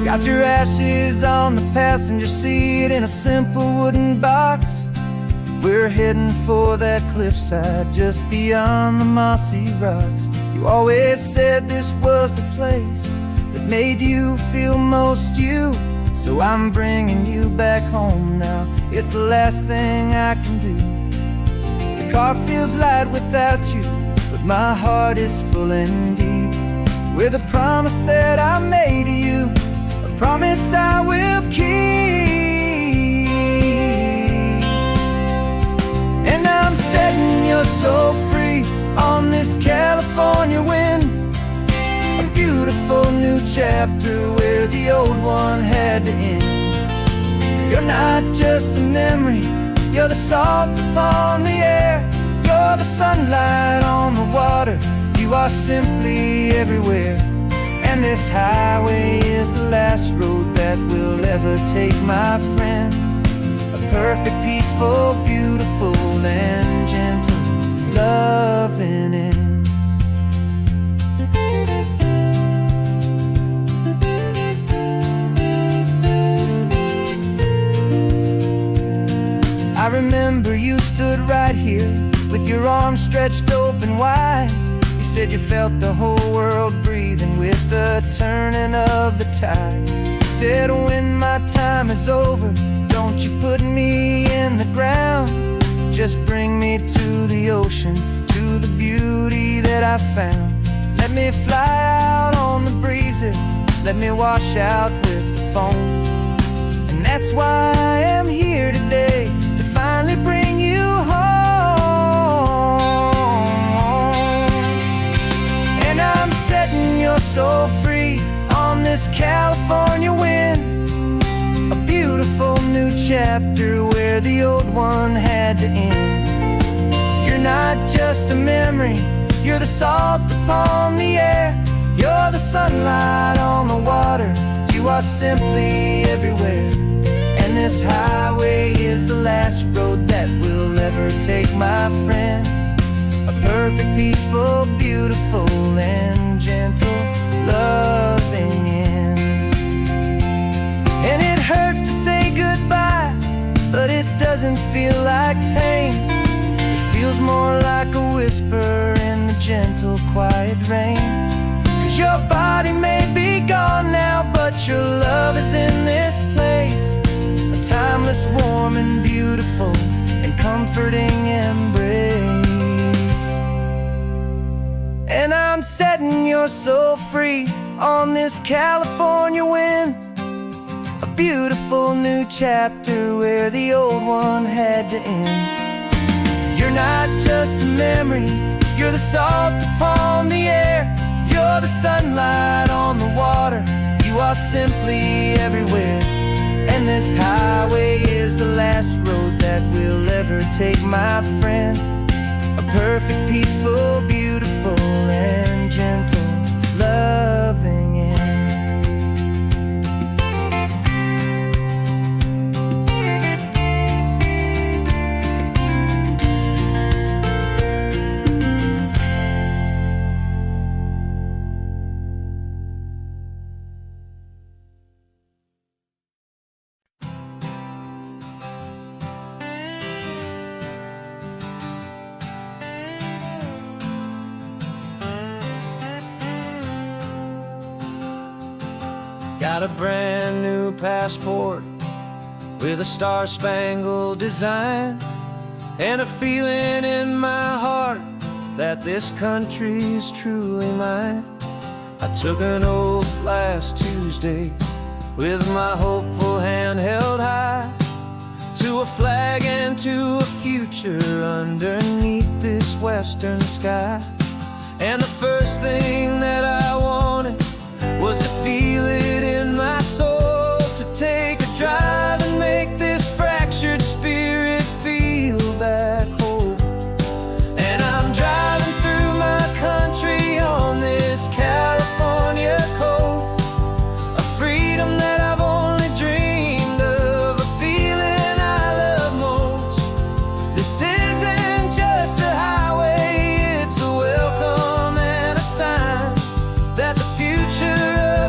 Got your ashes on the passenger seat in a simple wooden box. We're heading for that cliffside just beyond the mossy rocks. You always said this was the place that made you feel most you. So I'm bringing you back home now. It's the last thing I can do. The car feels light without you, but my heart is full and deep with a promise that I made to you, a promise I will keep. And I'm setting your soul free on this California wind, a beautiful new chapter where the old one had to end. You're not just a memory, you're the salt upon the air, you're the sunlight on the water, you are simply everywhere. And this highway is the last road that we'll ever take, my friend. A perfect, peaceful, beautiful, and gentle loving end. I remember you stood right here with your arms stretched open wide. You said you felt the whole world breathing with the turning of the tide. You said when my time is over, don't you put me in the ground, just bring me to the ocean, to the beauty that I found. Let me fly out on the breezes, let me wash out with the foam. And that's why I am here today, to finally bring you home. And I'm setting your soul free on this California wind, a beautiful new chapter where the old one had to end. You're not just a memory, you're the salt upon the air, you're the sunlight on the water, you are simply everywhere. And this highway is the last road that we'll ever take, my friend. A perfect, peaceful, beautiful, and gentle loving end. And it hurts to say goodbye, but it doesn't feel like pain. It feels more like a whisper in the gentle, quiet rain. 'Cause your body may be gone now, but your love is in this place, a timeless, warm, and beautiful, and comforting embrace. And I'm setting your soul free on this California wind, a beautiful new chapter where the old one had to end. You're not just a memory, you're the salt upon the air, you're the sunlight on the water, you are simply everywhere. And this highway is the last road that we'll ever take, my friend. A perfect, peaceful, beautiful, and gentle loving end. Got a brand new passport with a star-spangled design, and a feeling in my heart that this country's truly mine. I took an oath last Tuesday with my hopeful hand held high, to a flag and to a future underneath this western sky. And the first thing that I wanted was to feel it in my soul, to take a drive and make this fractured spirit feel back home. And I'm driving through my country on this California coast, a freedom that I've only dreamed of, a feeling I love most. This isn't just a highway, it's a welcome and a sign that the future of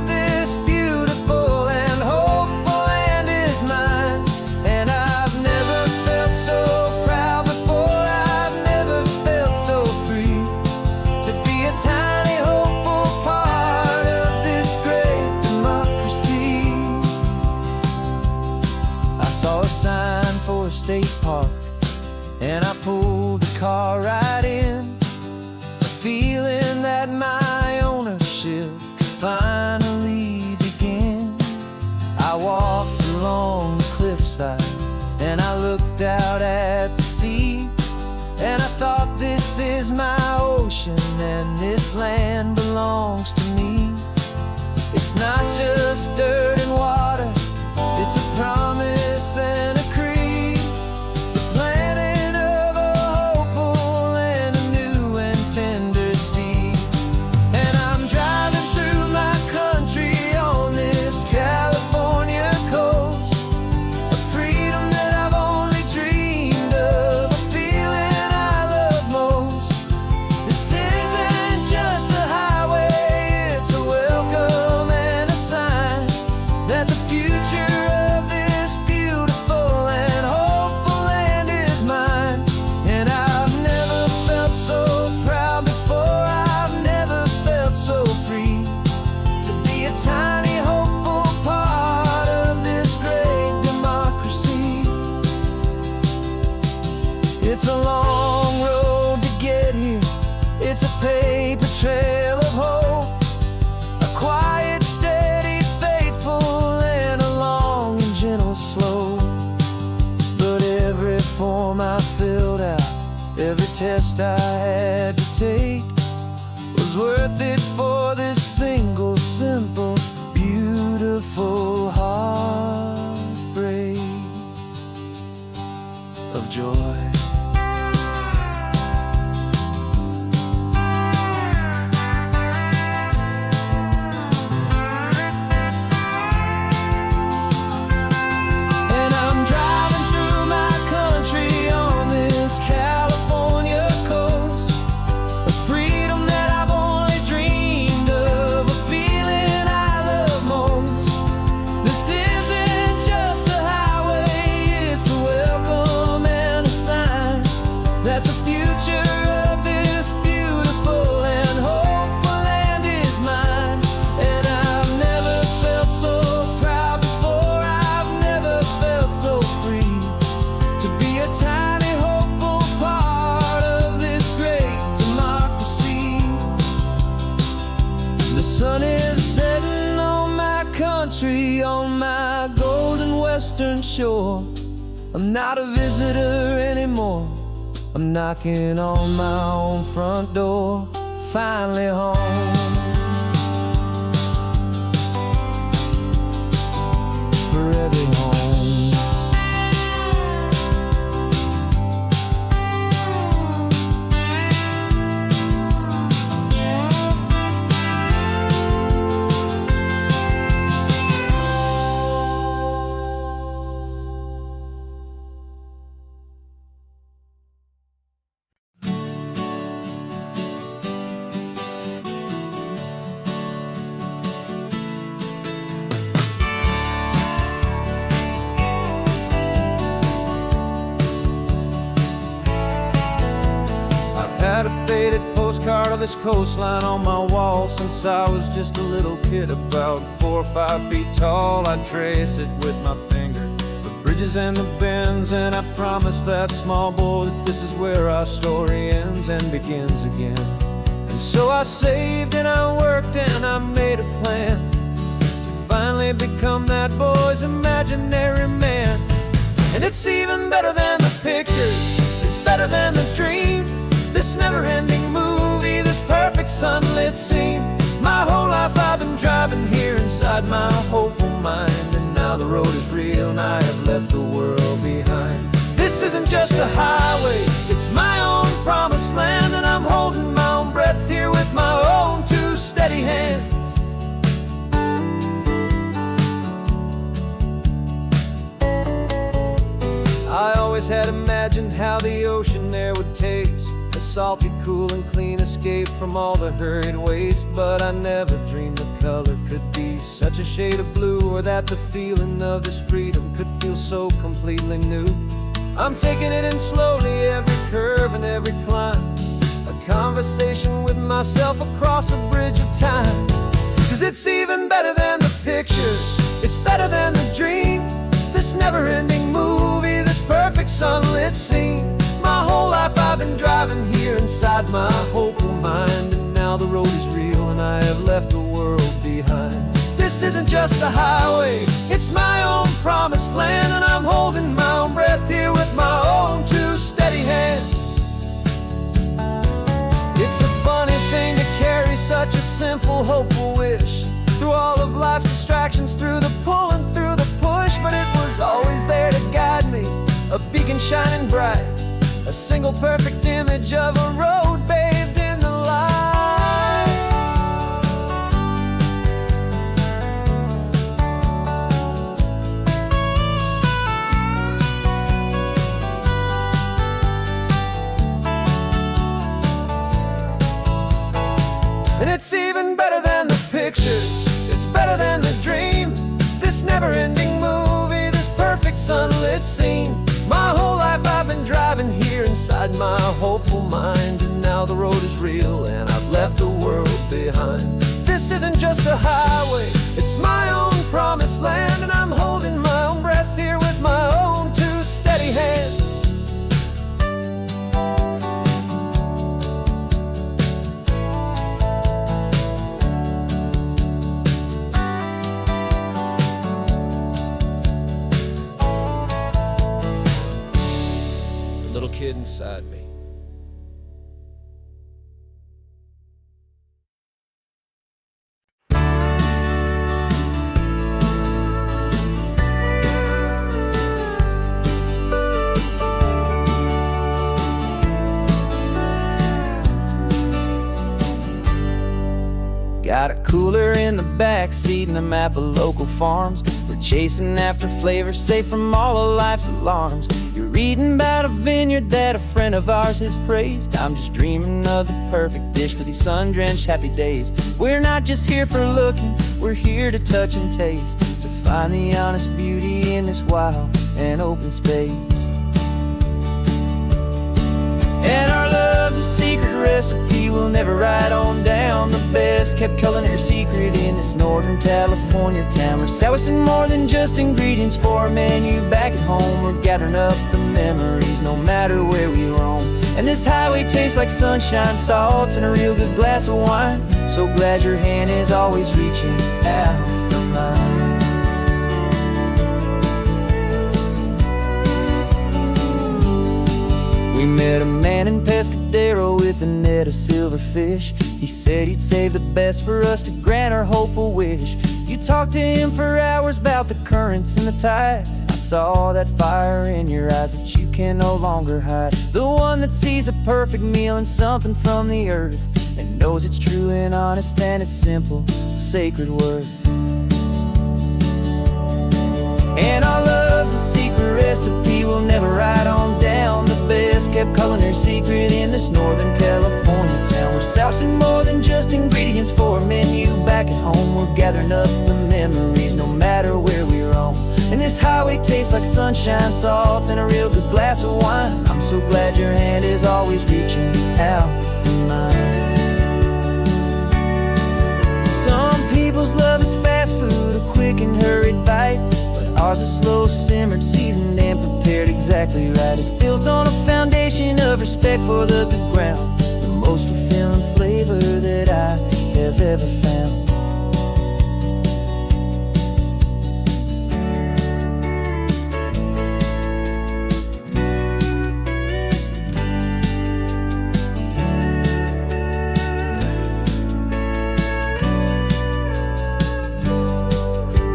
a state park, and I pulled the car right in, feeling that my ownership could finally begin. I walked along the cliffside and I looked out at the sea, and I thought, this is my ocean and this land belongs to me. It's not just dirt and water, it's a promise and a creed, the planting of a hopeful and a new and tender seed. And I'm driving through my country on this California coast, a freedom that I've only dreamed of, a feeling I love most. This isn't just a highway, it's a welcome and a sign that the future of this beautiful and hopeful land is mine. And I've never felt so proud before, I've never felt so free to be a tiny hopeful part of this great democracy. It's a long road to get here, it's a paper trail of hope, a quiet, steady, faithful, and a long and gentle slope. But every form I filled out, every test I had to take, was worth it for this single, simple, beautiful heartbreak of joy. And I'm driving through my country on this California coast, a freedom that I've only dreamed of, a feeling I love most. This isn't just a highway, it's a welcome and a sign that the future of this beautiful and hopeful land is mine. And I've never felt so proud before, I've never felt so free to be a tiny hopeful part of this great democracy. The sun is setting on my country, on my golden western shore. I'm not a visitor anymore, I'm knocking on my own front door, finally home. For every home. Had a faded postcard of this coastline on my wall since I was just a little kid, about 4 or 5 feet tall. I trace it with my finger, the bridges and the bends, and I promised that small boy that this is where our story ends and begins again. And so I saved and I worked and I made a plan to finally become that boy's imaginary man. And it's even better than the pictures, it's better than the dream, this never-ending movie, this perfect sunlit scene. My whole life I've been driving here inside my hopeful mind, and now the road is real and I have left the world behind. This isn't just a highway, it's my own promised land, and I'm holding my own breath here with my own two steady hands. I always had imagined how the ocean there would taste, a salty, cool and clean escape from all the hurried waste. But I never dreamed the color could be such a shade of blue, or that the feeling of this freedom could feel so completely new. I'm taking it in slowly, every curve and every climb, a conversation with myself across a bridge of time. 'Cause it's even better than the pictures, it's better than the dream, this never-ending movie, this perfect inside my hopeful mind, and now the road is real and I have left the world behind. This isn't just a highway, it's my own promised land, and I'm holding my own breath here with my own two steady hands. It's a funny thing to carry such a simple, hopeful wish through all of life's distractions, through the pull and through the push, but it was always there to guide me, a beacon shining bright, a single perfect image of a road bathed in the light. And it's even better than the pictures, it's better than the dream, this never-ending movie, this perfect sunlit scene. My whole life I've been driving here inside my hopeful mind, and now the road is real and I've left the world behind. This isn't just a highway, it's my own promised land, and I'm holding my own breath here with my own two steady hands. Little kid inside me. Got a cooler in the back seat and a map of local farms. We're chasing after flavors safe from all of life's alarms. You're reading about a vineyard that a friend of ours has praised. I'm just dreaming of the perfect dish for these sun-drenched happy days. We're not just here for looking, we're here to touch and taste, to find the honest beauty in this wild and open space. And our love's a secret recipe we'll never write on down. The best kept culinary secret in this Northern California town. We're sourcing more than just ingredients for a menu back at home. We're gathering up the memories no matter where we roam. And this highway tastes like sunshine, salt, and a real good glass of wine. So glad your hand is always reaching out for mine. We met a man in Pescadero with a net of silverfish. He said he'd save the best for us to grant our hopeful wish. You talked to him for hours about the currents and the tide. I saw that fire in your eyes that you can no longer hide. The one that sees a perfect meal and something from the earth, and knows it's true and honest and it's simple, sacred worth. And our love's a secret recipe we'll never write on down. The best kept culinary secret in this Northern California town. We're sourcing more than just ingredients for a menu back at home. We're gathering up the memories no matter where we roam. And this highway tastes like sunshine, salt, and a real good glass of wine. I'm so glad your hand is always reaching out for mine. Some people's love is fast food, a quick and hurried bite. Ours is slow simmered, seasoned and prepared exactly right. It's built on a foundation of respect for the good ground, the most fulfilling flavor that I have ever found.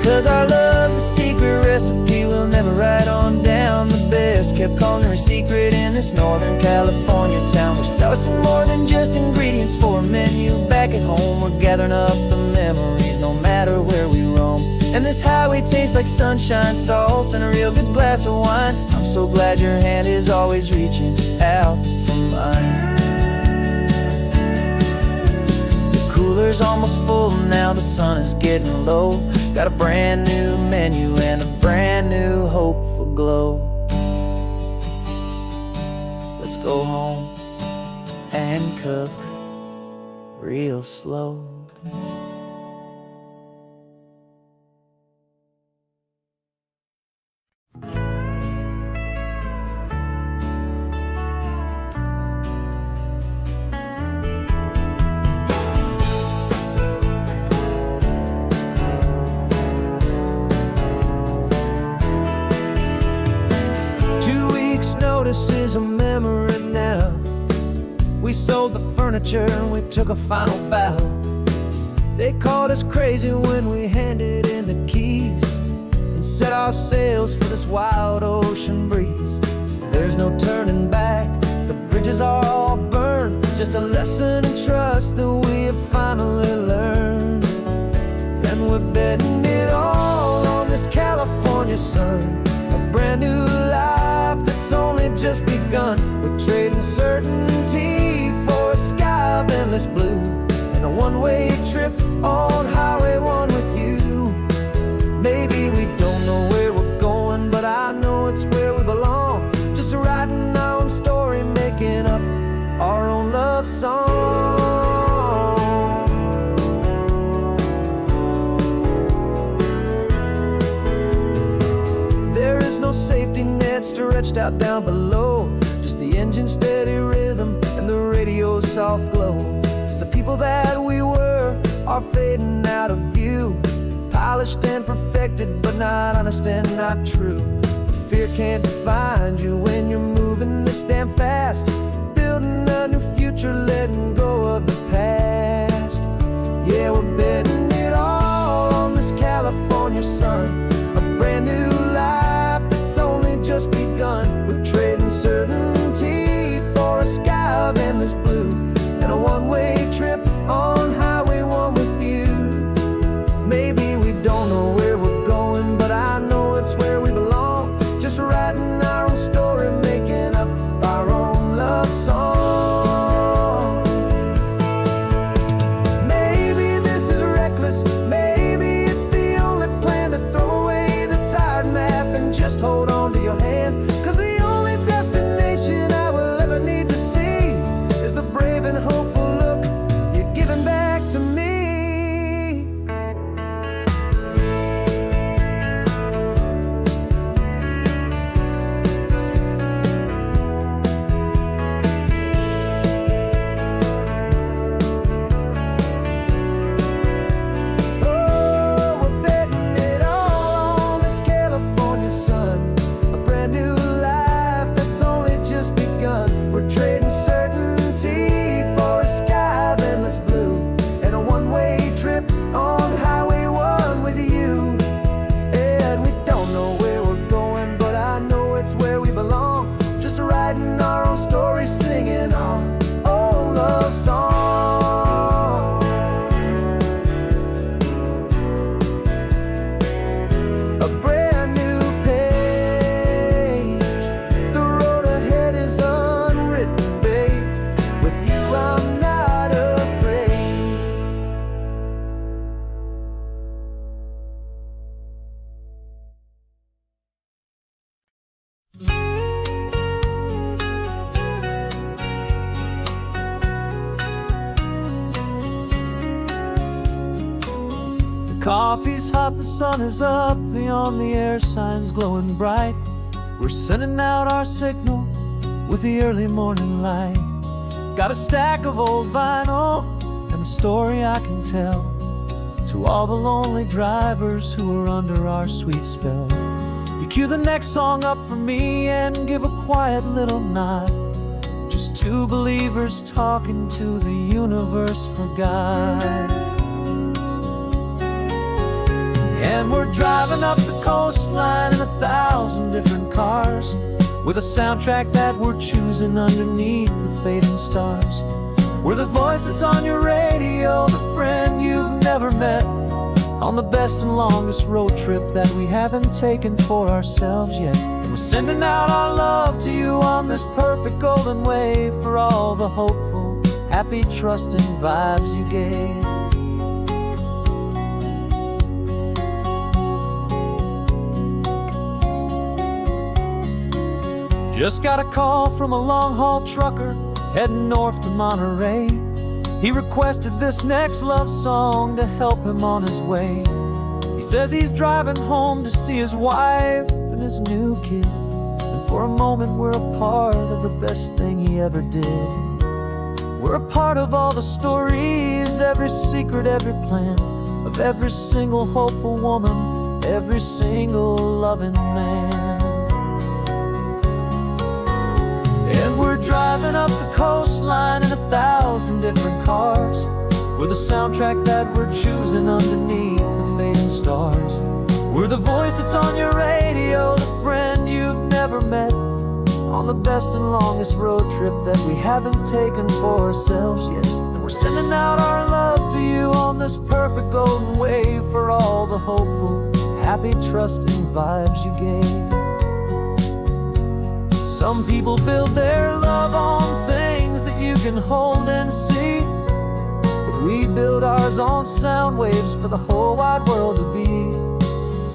'Cause our love's a secret recipe we'll never write on down. The best kept culinary secret in this Northern California town. We're sourcing more than just ingredients for a menu back at home. We're gathering up the memories no matter where we roam. And this highway tastes like sunshine, salt, and a real good glass of wine. I'm so glad your hand is always reaching out for mine. The cooler's almost full now, the sun is getting low. Got a brand new menu and a brand new hopeful glow. Let's go home and cook real slow. We sold the furniture and we took a final bow. They called us crazy when we handed in the keys and set our sails for this wild ocean breeze. There's no turning back, the bridges are all burned, just a lesson in trust that we have finally learned. And we're betting it all on this California sun, a brand new life that's only just begun. We're trading certainty for a sky of endless blue, and a one-way trip on Highway 1 with you. Maybe we don't know where we're going, but I know it's where we belong. Just writing our own story, making up our own love song. There is no safety net stretched out down below, just the engine's steady rhythm and the radio's soft glow. The people that we were are fading out of view, polished and perfected, but not honest and not true. Fear can't define you when you're moving this damn fast, building a new future, letting go of the past. Yeah, we're betting it all on this California sun, a brand new life that's only just begun. We're trading certainty for a sky of endless blue, and a one-way trip on Highway 1 with you. Maybe we don't know where we're going, but I know it's where we belong. Just writing our own story, making up our own love song. Maybe this is reckless, maybe it's the only plan to throw away the tired map and just hold on to your hand. 'Cause the only destination I will ever need to see is the brave and hopeful look you're giving back to me. We're trading certainty for a sky of endless blue, and a one-way trip on Highway 1 with you. And we don't know where we're going, but I know it's where we belong. Just writing our own story, singing our own love song. A brand new page, the road ahead is unwritten, babe. With you I'm not afraid. The coffee's hot, the sun is up, the on-the-air sign's glowing bright. We're sending out our signal with the early morning light. Got a stack of old vinyl and a story I can tell to all the lonely drivers who are under our sweet spell. You cue the next song up for me and give a quiet little nod. Just two believers talking to the universe for God. And we're driving up the coastline in 1,000 different cars, with a soundtrack that we're choosing underneath the fading stars. We're the voice that's on your radio, the friend you've never met, on the best and longest road trip that we haven't taken for ourselves yet. And we're sending out our love to you on this perfect golden wave, for all the hopeful, happy, trusting vibes you gave. Just got a call from a long-haul trucker heading north to Monterey. He requested this next love song to help him on his way. He says he's driving home to see his wife and his new kid, and for a moment we're a part of the best thing he ever did. We're a part of all the stories, every secret, every plan, of every single hopeful woman, every single loving man. And we're driving up the coastline in We're the soundtrack that we're choosing underneath the fading stars. We're the voice that's on your radio, the friend you've never met, on the best and longest road trip that we haven't taken for ourselves yet. And we're sending out our love to you on this perfect golden wave for all the hopeful, happy, trusting vibes you gave. Some people build their love on things that you can hold and see, but we build ours on sound waves for the whole wide world to be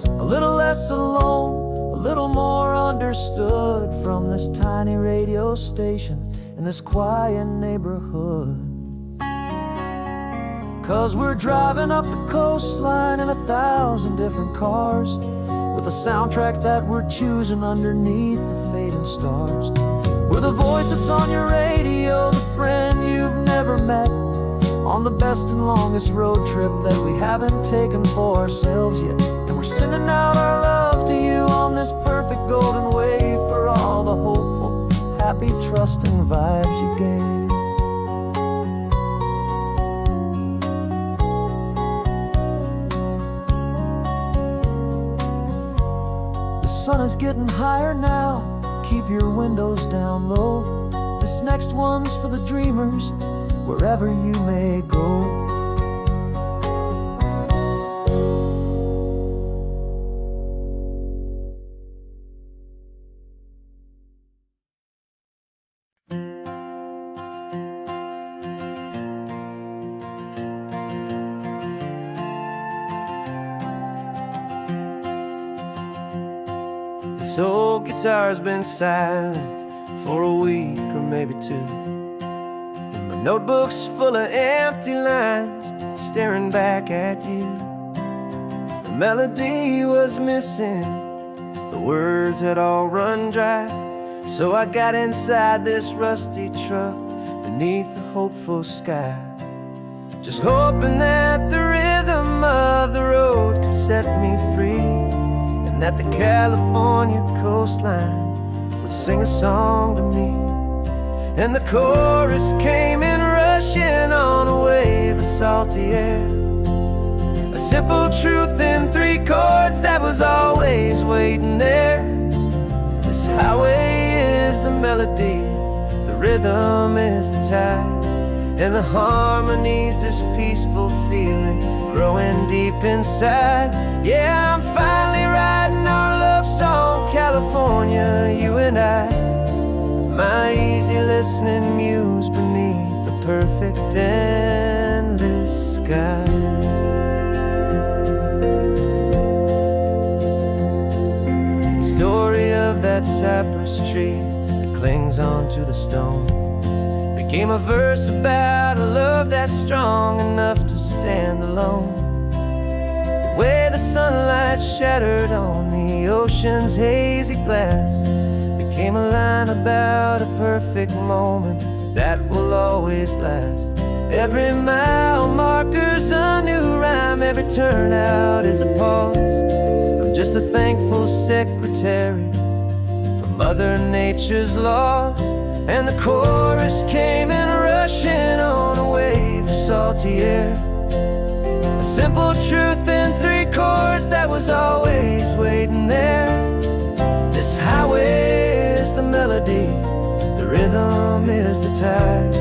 a little less alone, a little more understood from this tiny radio station in this quiet neighborhood. 'Cause we're driving up the coastline in 1,000 different cars, with a soundtrack that we're choosing underneath the fading stars. We're the voice that's on your radio, the friend you've never met, on the best and longest road trip that we haven't taken for ourselves yet. And we're sending out our love to you on this perfect golden wave for all the hopeful, happy, trusting vibes you gave. The sun is getting higher now, keep your windows down low. This next one's for the dreamers, wherever you may go. This old guitar's been silent for a week or maybe two. My notebook's full of empty lines, staring back at you. The melody was missing, the words had all run dry. So I got inside this rusty truck beneath the hopeful sky, just hoping that the rhythm of the road could set me free, and that the California coastline would sing a song to me. And the chorus came in rushing on a wave of salty air, a simple truth in 3 chords that was always waiting there. This highway is the melody, the rhythm is the tide, and the harmony's this peaceful feeling growing deep inside. Yeah, I'm finally writing our love song, California, you and I, my easy listening muse beneath the perfect endless sky. The story of that cypress tree that clings onto the stone became a verse about a love that's strong enough to stand alone. The way the sunlight shattered on the ocean's hazy glass became a line about a perfect moment that will always last. Every mile marker's a new rhyme, every turnout is a pause. I'm just a thankful secretary for Mother Nature's laws. And the chorus came in rushing on a wave of salty air, a simple truth in 3 chords that was always waiting there. This highway is the melody, the rhythm is the tide,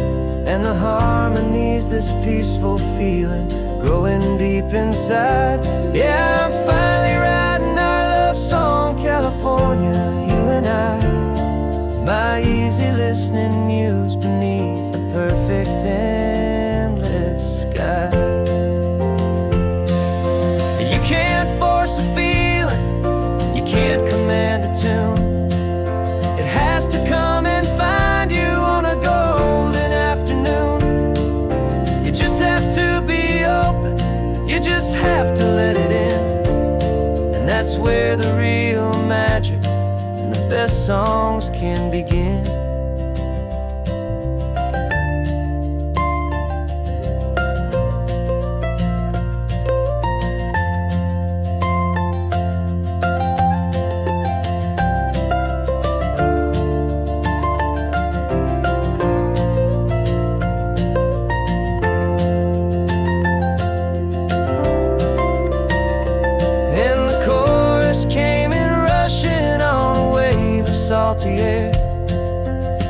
and the harmony's this peaceful feeling growing deep inside. Yeah, I'm finally writing our love song, California, you and I, my easy listening muse beneath the perfect endless sky. You can't force a feeling, you can't command a tune. It has to come and find you on a golden afternoon. You just have to be open, you just have to let it in, and that's where the real magic and the best songs can begin. salty air.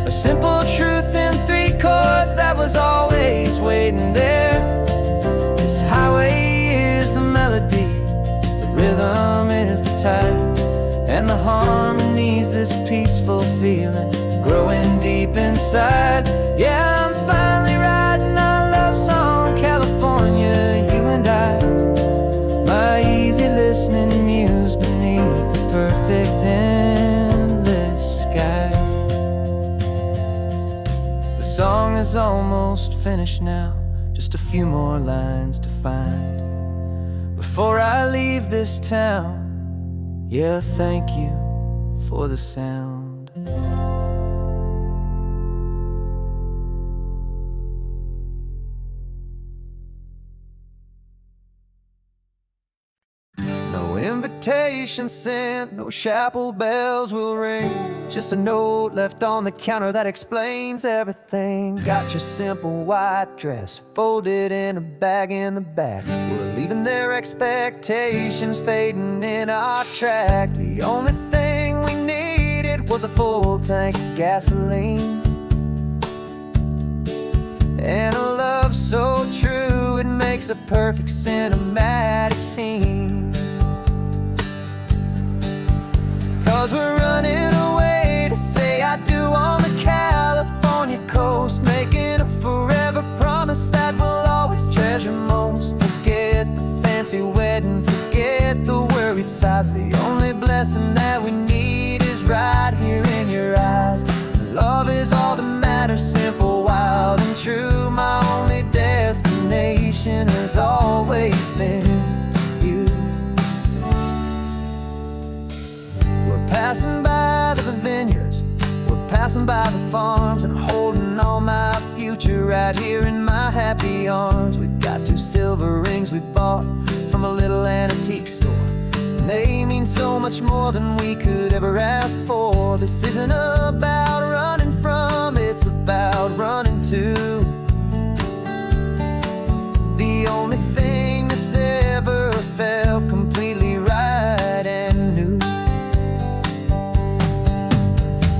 A simple truth in 3 chords that was always waiting there. This highway is the melody, the rhythm is the tide, and the harmony's this peaceful feeling growing deep inside. Yeah, I'm finally writing our love song, California, you and I. My easy listening muse beneath the perfect endless sky. The song is almost finished now, just a few more lines to find before I leave this town. Yeah, thank you for the sound. No invitation sent, no chapel bells will ring, just a note left on the counter that explains everything. Got your simple white dress folded in a bag in the back. We're leaving their expectations fading in our track. The only thing we needed was a full tank of gasoline, and a love so true it makes a perfect cinematic scene. 'Cause we're running away to say I do on the California coast, making a forever promise that we'll always treasure most. Forget the fancy wedding, forget the worried sighs. The only blessing that we need is right here in your eyes. Love is all that matters, simple, wild, and true. My only destination has always been you. We're passing by the vineyards, we're passing by the farms, and holding all my future right here in my happy arms. We've got 2 silver rings we bought from a little antique store, and they mean so much more than we could ever ask for. This isn't about running from, it's about running to the only thing that's ever felt completely right and new.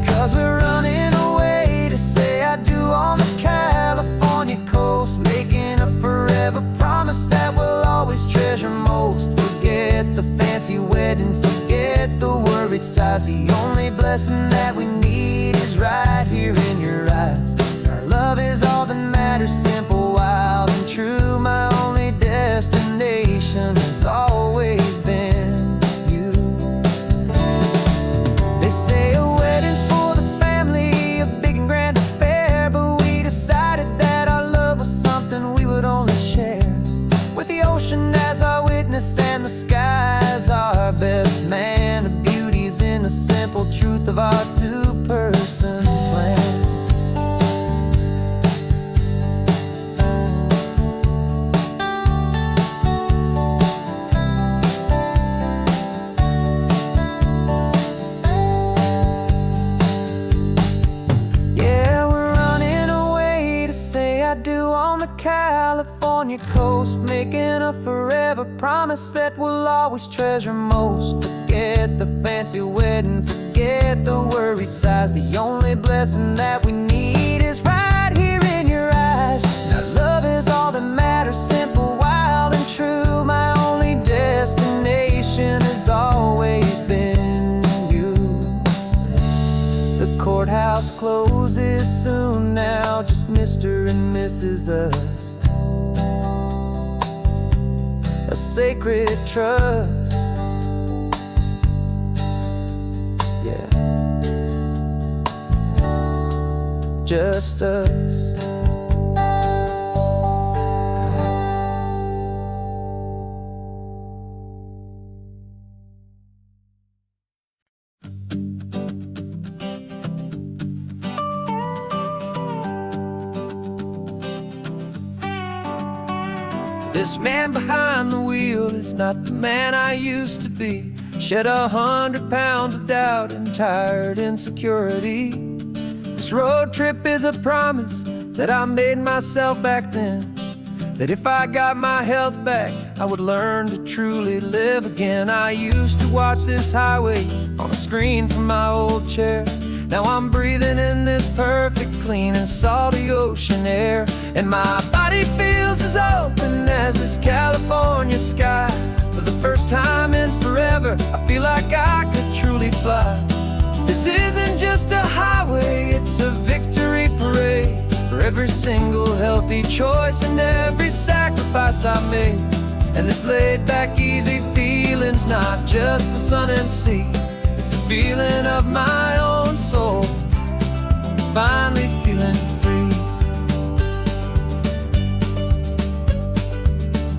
'Cause we're running away to say I do on the California coast, making a forever promise that we'll always treasure most. Forget the fancy wedding, forget the worried sighs. The only blessing that we need is right here in your eyes. Our love is all that matters, simple, wild, and true. My only destination has always been you. They say a wedding's for the family, a big and grand affair, but we decided that our love was something we would only share with the ocean as our witness and the sky as our best man. The beauty's in the simple truth of our 2-person plan. Yeah, we're running away to say I do on the California coast, making a forever promise that we'll always treasure most. Forget the fancy wedding, forget the worried sighs. The only blessing that we need is right here in your eyes. Now love is all that matters, simple, wild, and true. My only destination has always been you. The courthouse closes soon now, just Mr. and Mrs. Us. A sacred trust, yeah, just us. This man behind the wheel is not the man I used to be. Shed 100 pounds of doubt and tired insecurity. This road trip is a promise that I made myself back then, that if I got my health back, I would learn to truly live again. I used to watch this highway on a screen from my old chair, Now I'm breathing in this perfect, clean and salty ocean air, and my body feels as open as this California sky. For the first time in forever, I feel like I could truly fly. This isn't just a highway, it's a victory parade for every single healthy choice and every sacrifice I made. And this laid-back, easy feeling's not just the sun and sea, it's the feeling of my own soul, finally feeling free.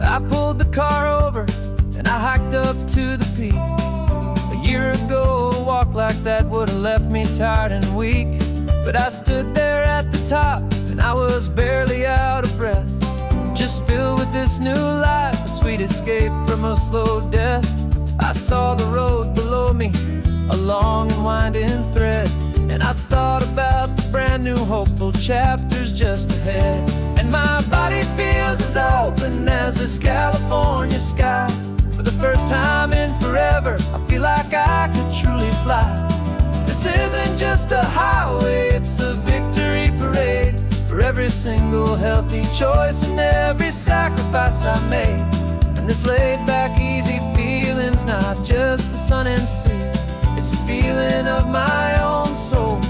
I pulled the car over and I hiked up to the peak. A year ago, a walk like that would've left me tired and weak, but I stood there at the top and I was barely out of breath, just filled with this new life, a sweet escape from a slow death. I saw the road below me, a long and winding thread, and I thought about the brand new hopeful chapters just ahead. And my body feels as open as this California sky. For the first time in forever, I feel like I could truly fly. This isn't just a highway, it's a victory parade for every single healthy choice and every sacrifice I made. And this laid-back, easy feeling's not just the sun and sea, it's a feeling of my own soul,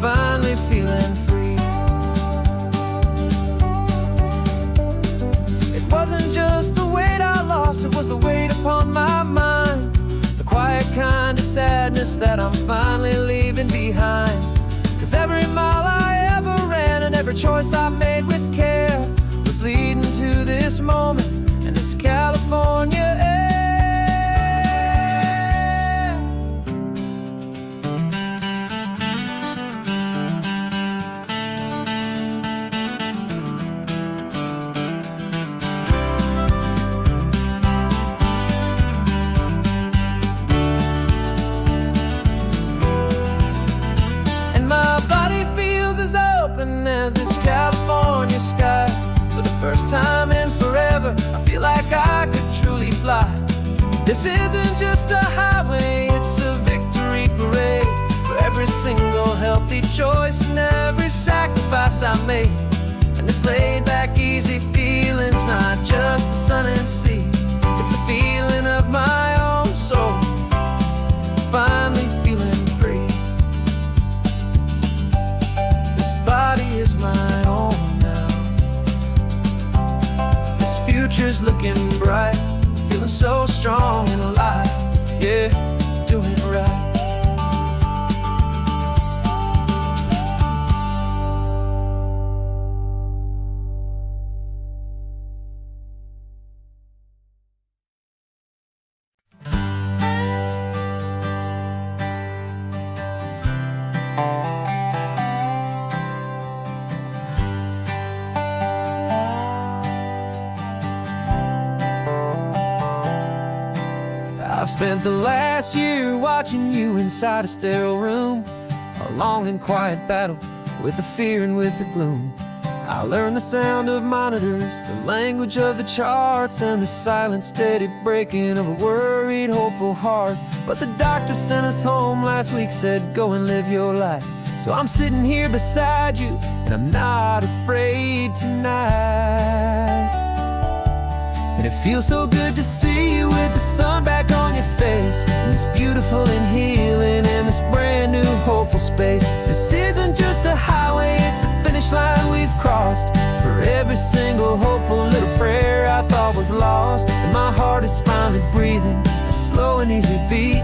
finally feeling free. It wasn't just the weight I lost, it was the weight upon my mind, the quiet kind of sadness that I'm finally leaving behind. 'Cause every mile I ever ran and every choice I made with care was leading to this moment and this California air. As this California sky. For the first time in forever, I feel like I could truly fly. This isn't just a highway, it's a victory parade for every single healthy choice and every sacrifice I made. And this laid-back, easy feeling's not just the sun and sea, it's a feeling of my own soul, finally feeling free. Body is my own now. This future's looking bright, feeling so strong and alive. Yeah, doing it right. I've spent the last year watching you inside a sterile room, a long and quiet battle with the fear and with the gloom. I learned the sound of monitors, the language of the charts, and the silent, steady breaking of a worried, hopeful heart. But the doctor sent us home last week, said go and live your life. So I'm sitting here beside you, and I'm not afraid tonight. And it feels so good to see you with the sun back on your face, and this beautiful and healing in this brand new hopeful space. This isn't just a highway, it's a finish line we've crossed for every single hopeful little prayer I thought was lost. And my heart is finally breathing a slow and easy beat.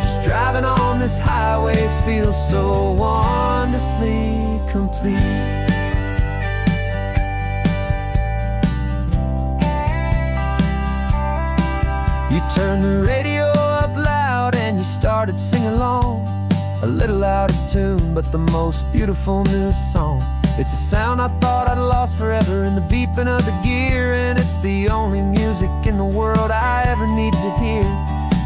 Just driving on this highway feels so wonderfully complete. You turned the radio up loud and you started singing along, a little out of tune, but the most beautiful new song. It's a sound I thought I'd lost forever in the beeping of the gear, and it's the only music in the world I ever need to hear.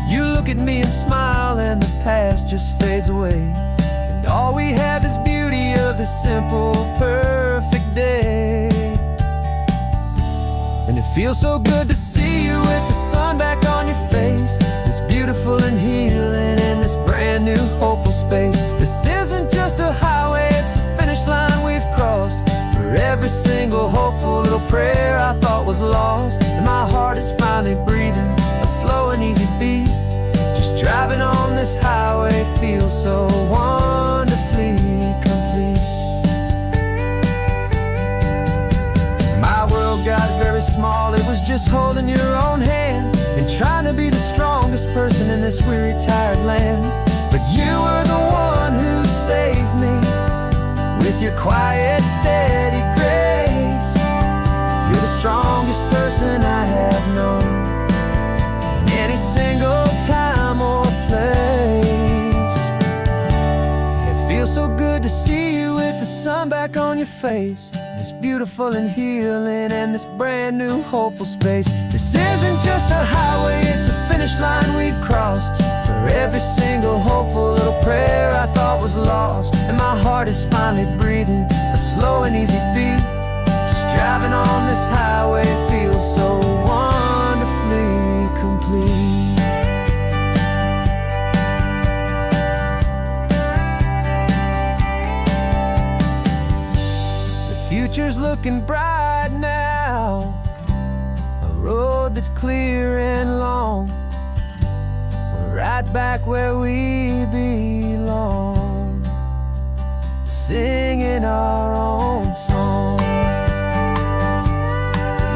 You look at me and smile and the past just fades away, and all we have is beauty of this simple, perfect day. And it feels so good to see you with the sun back on your face, this beautiful and healing in this brand new hopeful space. finally breathing a slow and easy beat. Just driving on this highway feels so wonderfully complete. My world got very small, it was just holding your own hand and trying to be the strongest person in this weary, tired land. But you were the one who saved me with your quiet, steady grace. You're the strongest person I have known in any single time or place. It feels so good to see you with the sun back on your face. This beautiful and healing and this brand new hopeful space. This isn't just a highway, it's a finish line we've crossed. For every single hopeful little prayer I thought was lost. And my heart is finally breathing a slow and easy beat. Just driving on this highway feels so wonderfully complete. Future's looking bright now, a road that's clear and long. We're right back where we belong, singing our own song.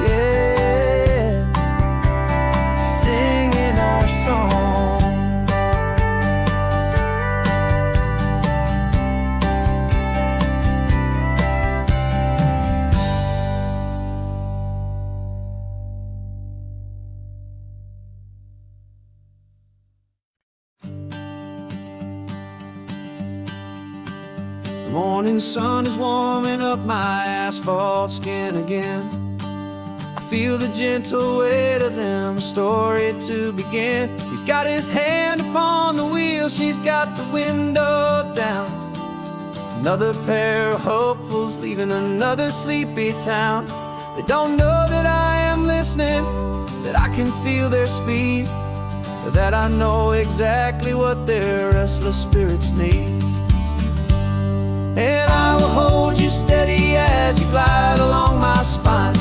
Yeah, singing our song. The morning sun is warming up my asphalt skin again. I feel the gentle weight of them, a story to begin. He's got his hand upon the wheel, she's got the window down. Another pair of hopefuls leaving another sleepy town. They don't know that I am listening, that I can feel their speed, or that I know exactly what their restless spirits need. And I will hold you steady as you glide along my spine.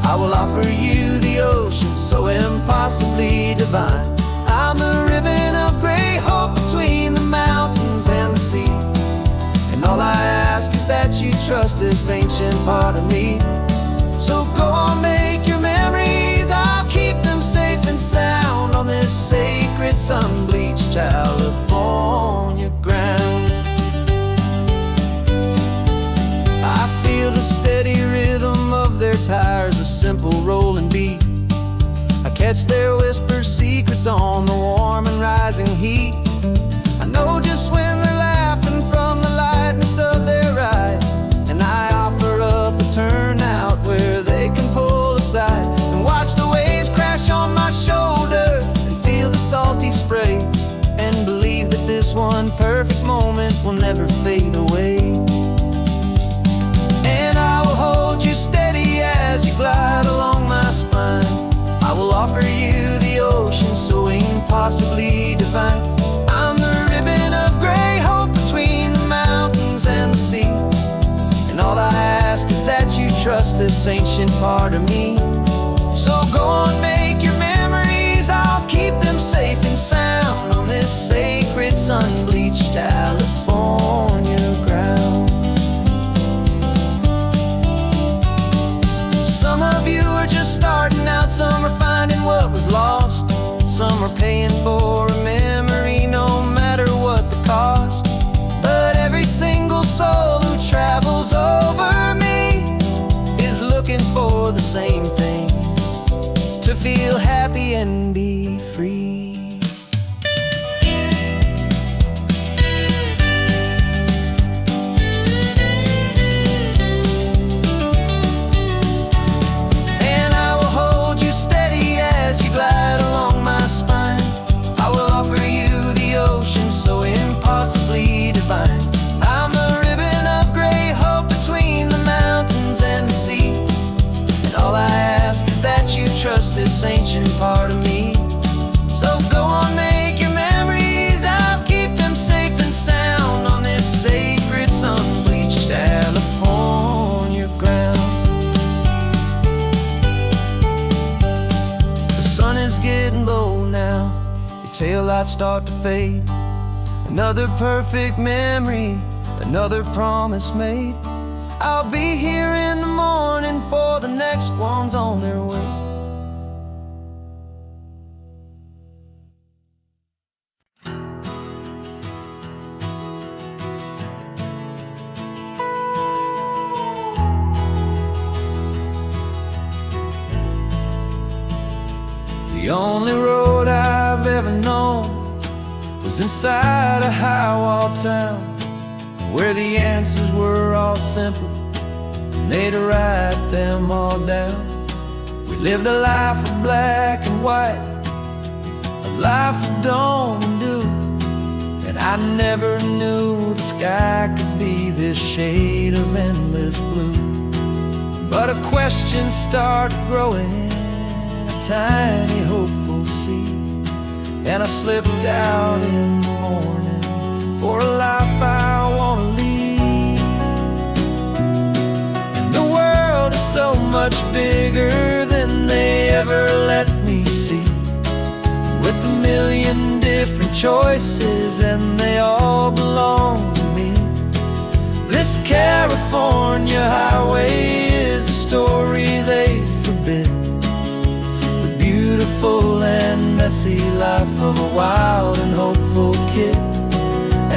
I will offer you the ocean so impossibly divine. I'm the ribbon of gray hope between the mountains and the sea. And all I ask is that you trust this ancient part of me. So go on, make your memories, I'll keep them safe and sound on this sacred sun-bleached California ground. The steady rhythm of their tires, a simple rolling beat. I catch their whispered secrets on the warm and rising heat. I know just when they're laughing from the lightness of their ride, and I offer up a turnout where they can pull aside and watch the waves crash on my shoulder and feel the salty spray, and believe that this one perfect moment will never fade away. Hold you steady as you glide along my spine. I will offer you the ocean so impossibly divine. I'm the ribbon of gray hope between the mountains and the sea. And all I ask is that you trust this ancient part of me. So go on, make your memories, I'll keep them safe and sound on this sacred sun-bleached California ground. Some of you are just starting out, some are finding what was lost. Some are paying for a memory no matter what the cost. But every single soul who travels over me is looking for the same thing, to feel happy and be free. Trust this ancient lights start to fade. Another perfect memory, another promise made. I'll be here in the morning for the next ones on their way. The only road I've ever known was inside a high-wall town, where the answers were all simple and they'd write them all down. We lived a life of black and white, a life of dawn and dew, and I never knew the sky could be this shade of endless blue. But a question started growing, tiny hopeful seed, and I slipped out in the morning for a life I want to lead. And the world is so much bigger than they ever let me see, with a million different choices and they all belong to me. This California highway is a story they forbid, beautiful and messy life of a wild and hopeful kid.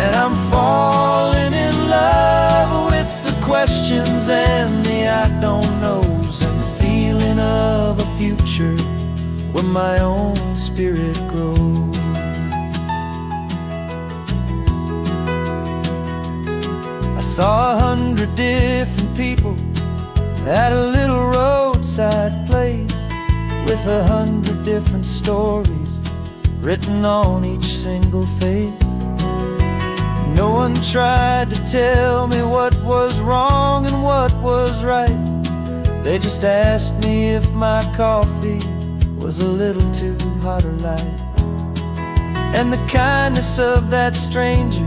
And I'm falling in love with the questions and the I don't knows, and the feeling of a future where my own spirit grows. I saw 100 different people at a little roadside place, with 100 different stories written on each single face. No one tried to tell me what was wrong and what was right. They just asked me if my coffee was a little too hot or light. And the kindness of that stranger,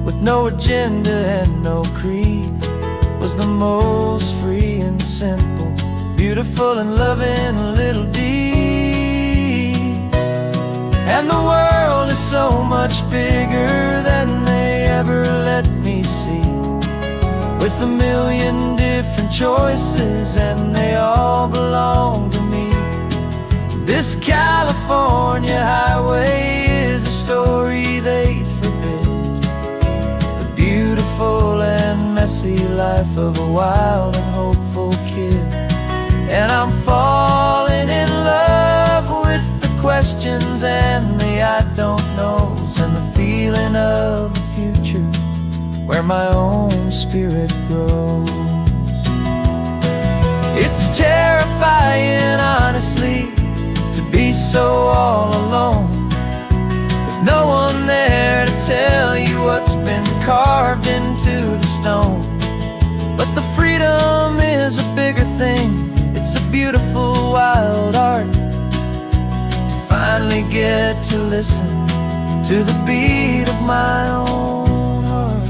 with no agenda and no creed, was the most free and simple, beautiful and loving little deed. And the world is so much bigger than they ever let me see, with a million different choices and they all belong to me. This California highway is a story they'd forbid, the beautiful and messy life of a wild and hopeful kid. And I'm falling in love with the questions and the I don't knows, and the feeling of a future where my own spirit grows. It's terrifying, honestly, to be so all alone, with no one there to tell you what's been carved into the stone. But the freedom is a bigger thing. It's a beautiful wild art to finally get to listen to the beat of my own heart.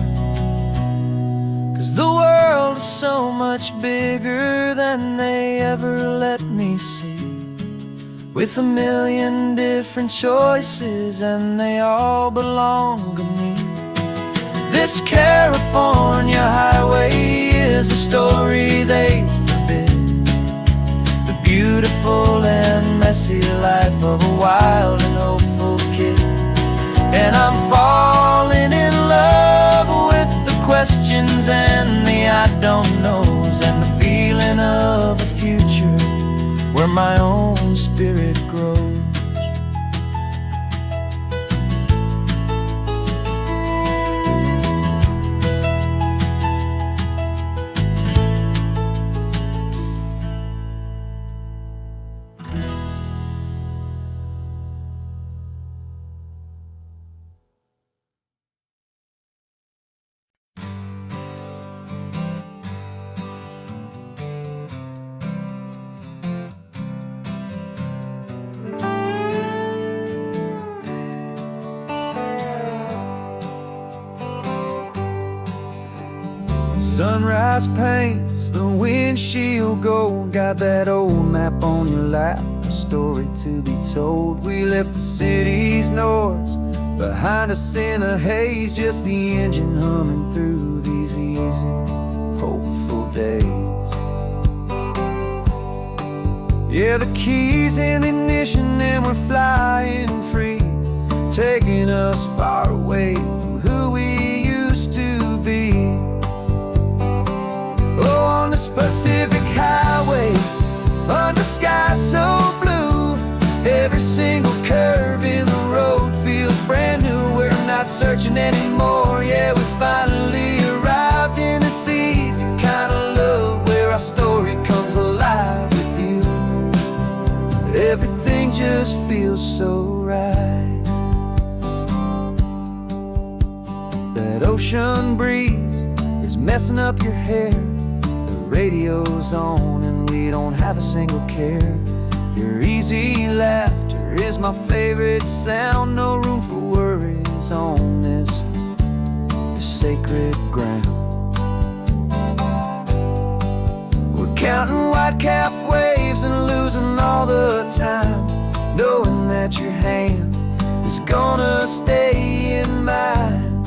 'Cause the world is so much bigger than they ever let me see, with a million different choices and they all belong to me. This California highway is a story they forbid, the beautiful and messy life of a wild and hopeful kid. And I'm falling in love with the questions and the I don't knows, and the feeling of a future where my own spirit grows. Sunrise paints the windshield gold. Got that old map on your lap, a story to be told. We left the city's noise Behind us in the haze, just the engine humming through these easy, hopeful days. Yeah, the keys in the ignition and we're flying free, taking us far away from who we used to be. Oh, on this Pacific highway, under sky so blue, every single curve in the road feels brand new. We're not searching anymore, yeah, we finally arrived in this easy kind of love where our story comes alive with you. Everything just feels so right. That ocean breeze is messing up your hair, the radio's on and we don't have a single care. Your easy laughter is my favorite sound. No room for worries on this sacred ground. We're counting white-capped waves and losing all the time, knowing that your hand is gonna stay in mine.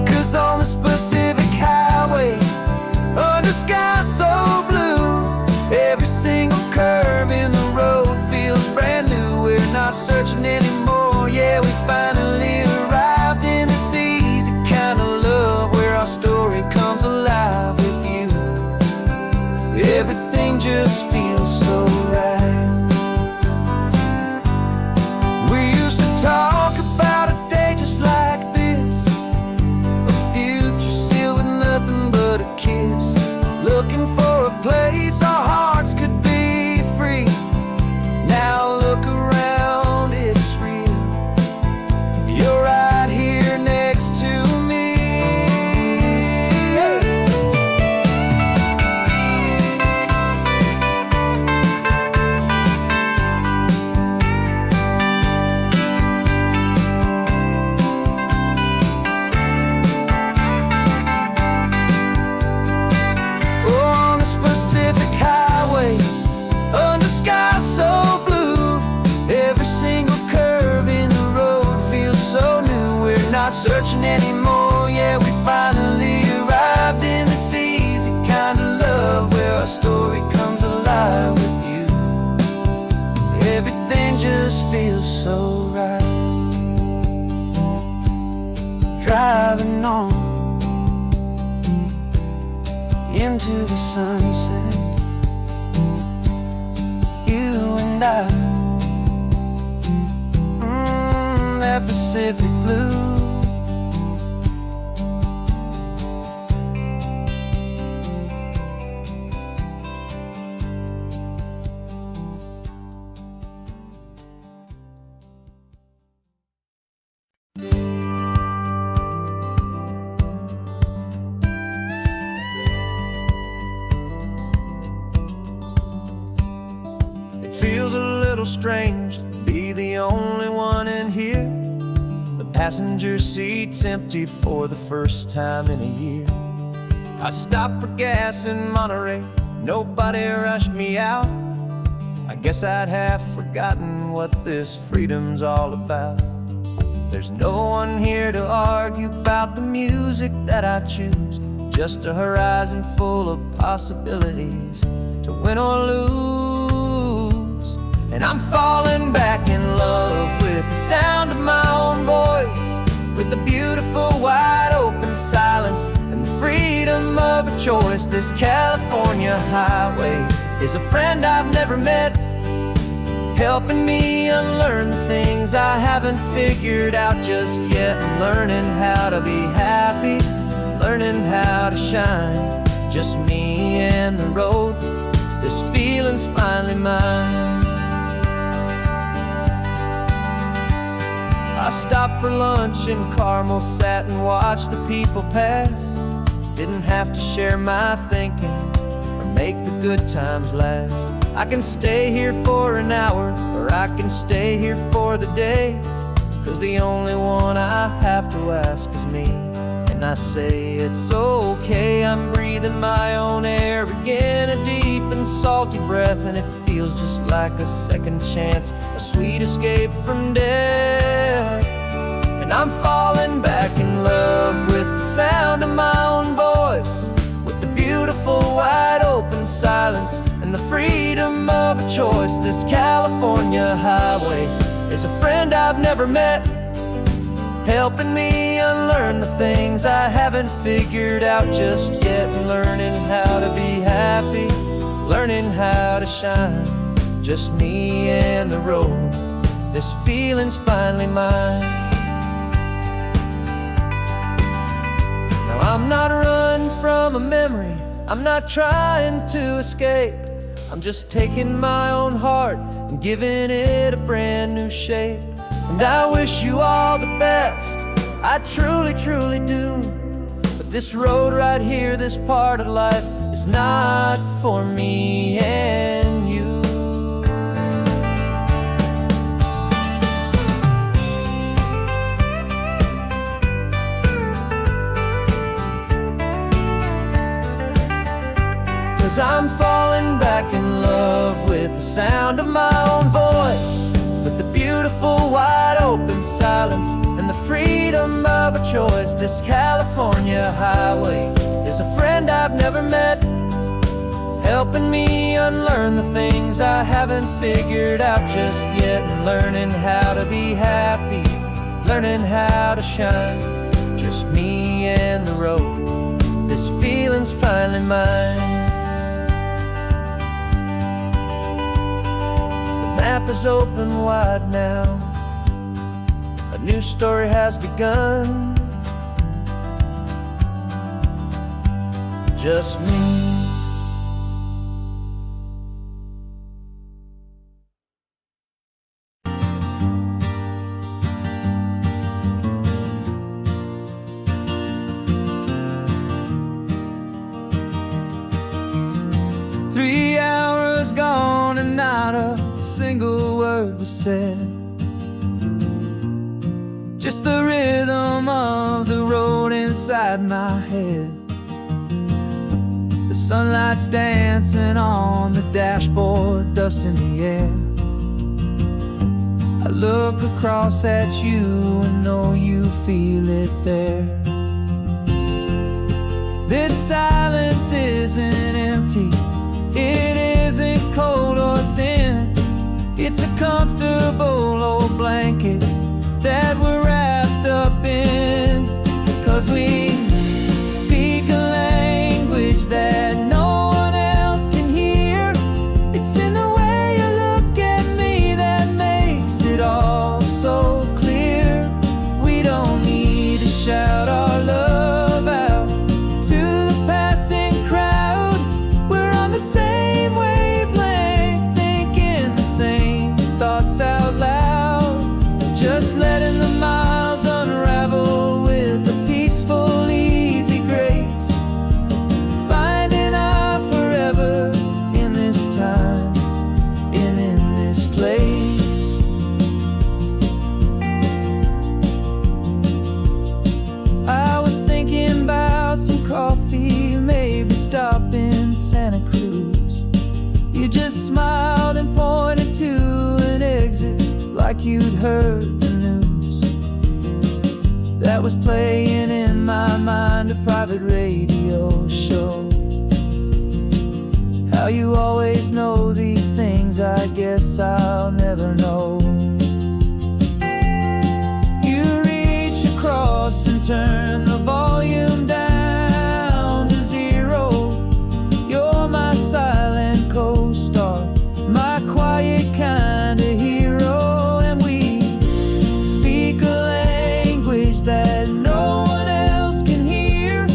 'Cause on this Pacific highway, under sky so blue, every single curve in the road feels brand new. We're not searching anymore, yeah, we finally arrived in this easy kind of love where our story comes alive with you. Everything just feels so right. We used to talk about a day just like this, a future sealed with nothing but a kiss, looking for a place our hearts could be free. Now look around, it's real. You're right here next to me. On the Pacific highway, under sky so blue, every single curve in the road feels so new. We're not searching anymore, yeah, we finally arrived in this easy kind of love where our story comes alive with you. Everything just feels so right. Driving on into the sunset, you and I, that Pacific blue. It feels a little strange to be the only one in here. The passenger seat's empty for the first time in a year. I stopped for gas in Monterey, nobody rushed me out. I guess I'd have forgotten what this freedom's all about. There's no one here to argue about the music that I choose, just a horizon full of possibilities to win or lose. And I'm falling back in love with the sound of my own voice, with the beautiful wide open silence and the freedom of a choice. This California highway is a friend I've never met, helping me unlearn the things I haven't figured out just yet. I'm learning how to be happy, learning how to shine, just me and the road. This feeling's finally mine. I stopped for lunch in Carmel, sat and watched the people pass. Didn't have to share my thinking or make the good times last. I can stay here for an hour, or I can stay here for the day, 'cause the only one I have to ask is me. And I say it's okay, I'm breathing my own air again, a deep and salty breath, and it feels just like a second chance, a sweet escape from death. And I'm falling back in love with the sound of my own voice, with the beautiful wide open silence and the freedom of a choice. This California highway is a friend I've never met, helping me unlearn the things I haven't figured out just yet. Learning how to be happy, learning how to shine, just me and the road. This feeling's finally mine. Now I'm not running from a memory, I'm not trying to escape. I'm just taking my own heart and giving it a brand new shape. And I wish you all the best, I truly, truly do. But this road right here, this part of life, is not for me and you. Cause I'm falling back in love with the sound of my own voice, with the beautiful wide open silence and the freedom of a choice. This California highway is a friend I've never met, helping me unlearn the things I haven't figured out just yet. And learning how to be happy, learning how to shine, just me and the road. This feeling's finally mine. The map is open wide now, a new story has begun, just me. Three hours gone and not a single word was said, just the rhythm of the road inside my head. The sunlight's dancing on the dashboard, dust in the air. I look across at you and know you feel it there. This silence isn't empty, it isn't cold or thin. It's a comfortable old blanket that we're wrapped up in. Cause we speak a language that no one else can hear. It's in the way you look at me that makes it all so clear. We don't need to shout our love out to the passing crowd. We're on the same wavelength, thinking the same thoughts out loud, just letting the miles unravel with a peaceful, easy grace, finding our forever in this time and in this place. I was thinking about some coffee, maybe stop in Santa Cruz. You just smiled and pointed to an exit like you'd heard the news. That was playing in my mind, a private radio show. How you always know these things, I guess I'll never know. You reach across and turn the volume down to zero. You're my silent co-star, my quiet kind of hero. And we speak a language that no one else can hear.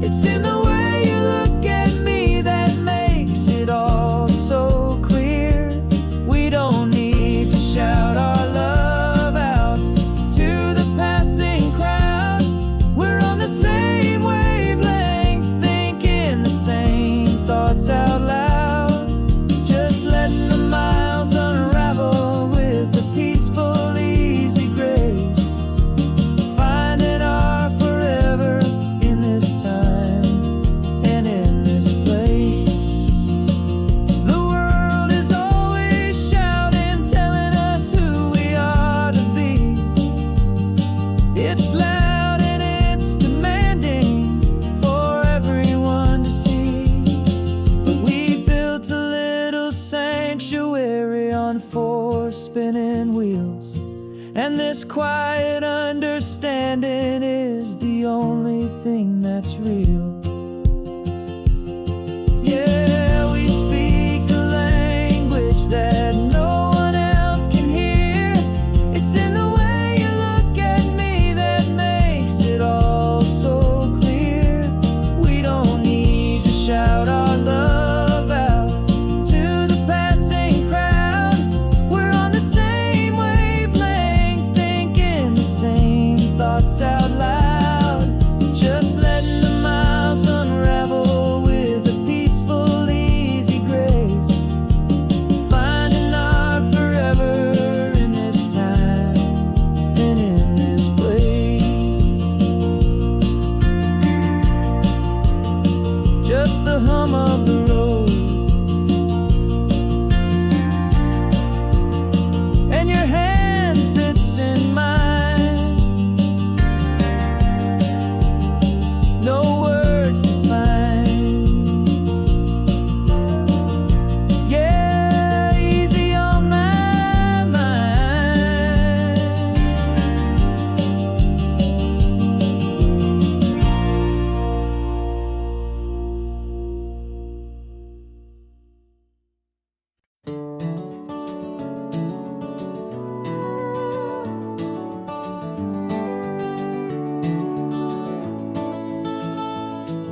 It's in the way you look at me that makes it all so clear. We don't need to shout our love out to the passing crowd. We're on the same And this quiet understanding is the only thing that's real. Yeah, we speak a language that no one else can hear. It's in the way you look at me that makes it all so clear. We don't need to shout our love out to the passing crowd. We're on the same wavelength, thinking the same thoughts out loud. Just letting the miles unravel with a peaceful, easy grace. Finding our forever in this time and in this place. Just the hum of the road and your hand fits in mine. No words to find. Yeah, easy on my mind.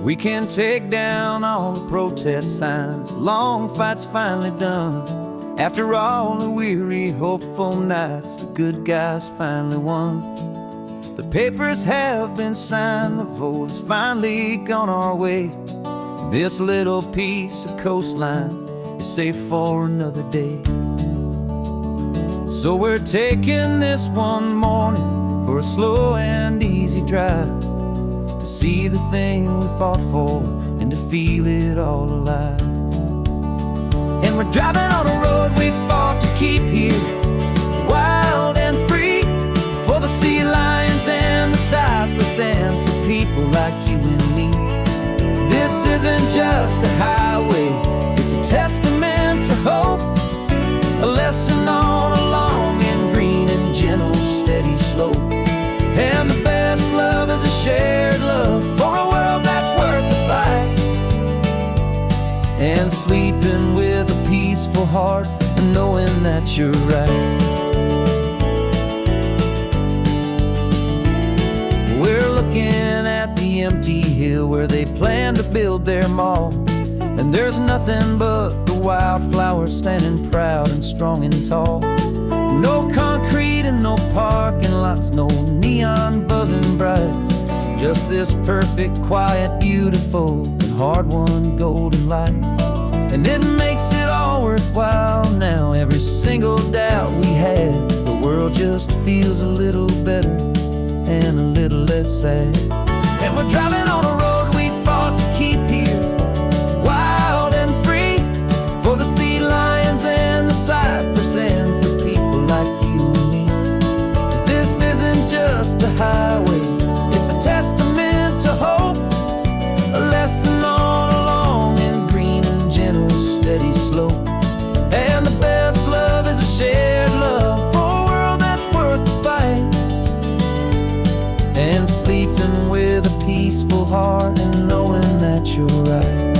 We can take down all the protest signs. Long fight's finally done. After all the weary, hopeful nights, the good guys finally won. The papers have been signed, the vote's finally gone our way. This little piece of coastline is safe for another day. So we're taking this one morning for a slow and easy drive, to see the thing we fought for and to feel it all alive. And we're driving on a road we fought to keep here, wild and free, for the sea lions and the cypress and for people like you and me. This isn't just a highway, it's a testament to hope, a lesson on a long and green and gentle steady slope. And the best love is a shared love for a world that's worth the fight. And sleeping with a peaceful heart and knowing that you're right. We're looking at the empty hill where they plan to build their mall, and there's nothing but the wildflowers standing proud and strong and tall. No concrete and no parking lots, no neon buzzing bright. Just this perfect, quiet, beautiful, and hard-won golden light. And it makes it all worthwhile now. Every single doubt we had, the world just feels a little better and a little less sad. And we're driving on a road we fought to keep here, wild and free, for the sea lions and the cypress and for people like you and me. This isn't just a highway, it's a testament to hope, a lesson on a long and green and gentle steady slope. And the best love is a shared love for a world that's worth the fight. And sleeping with a peaceful heart and knowing that you're right.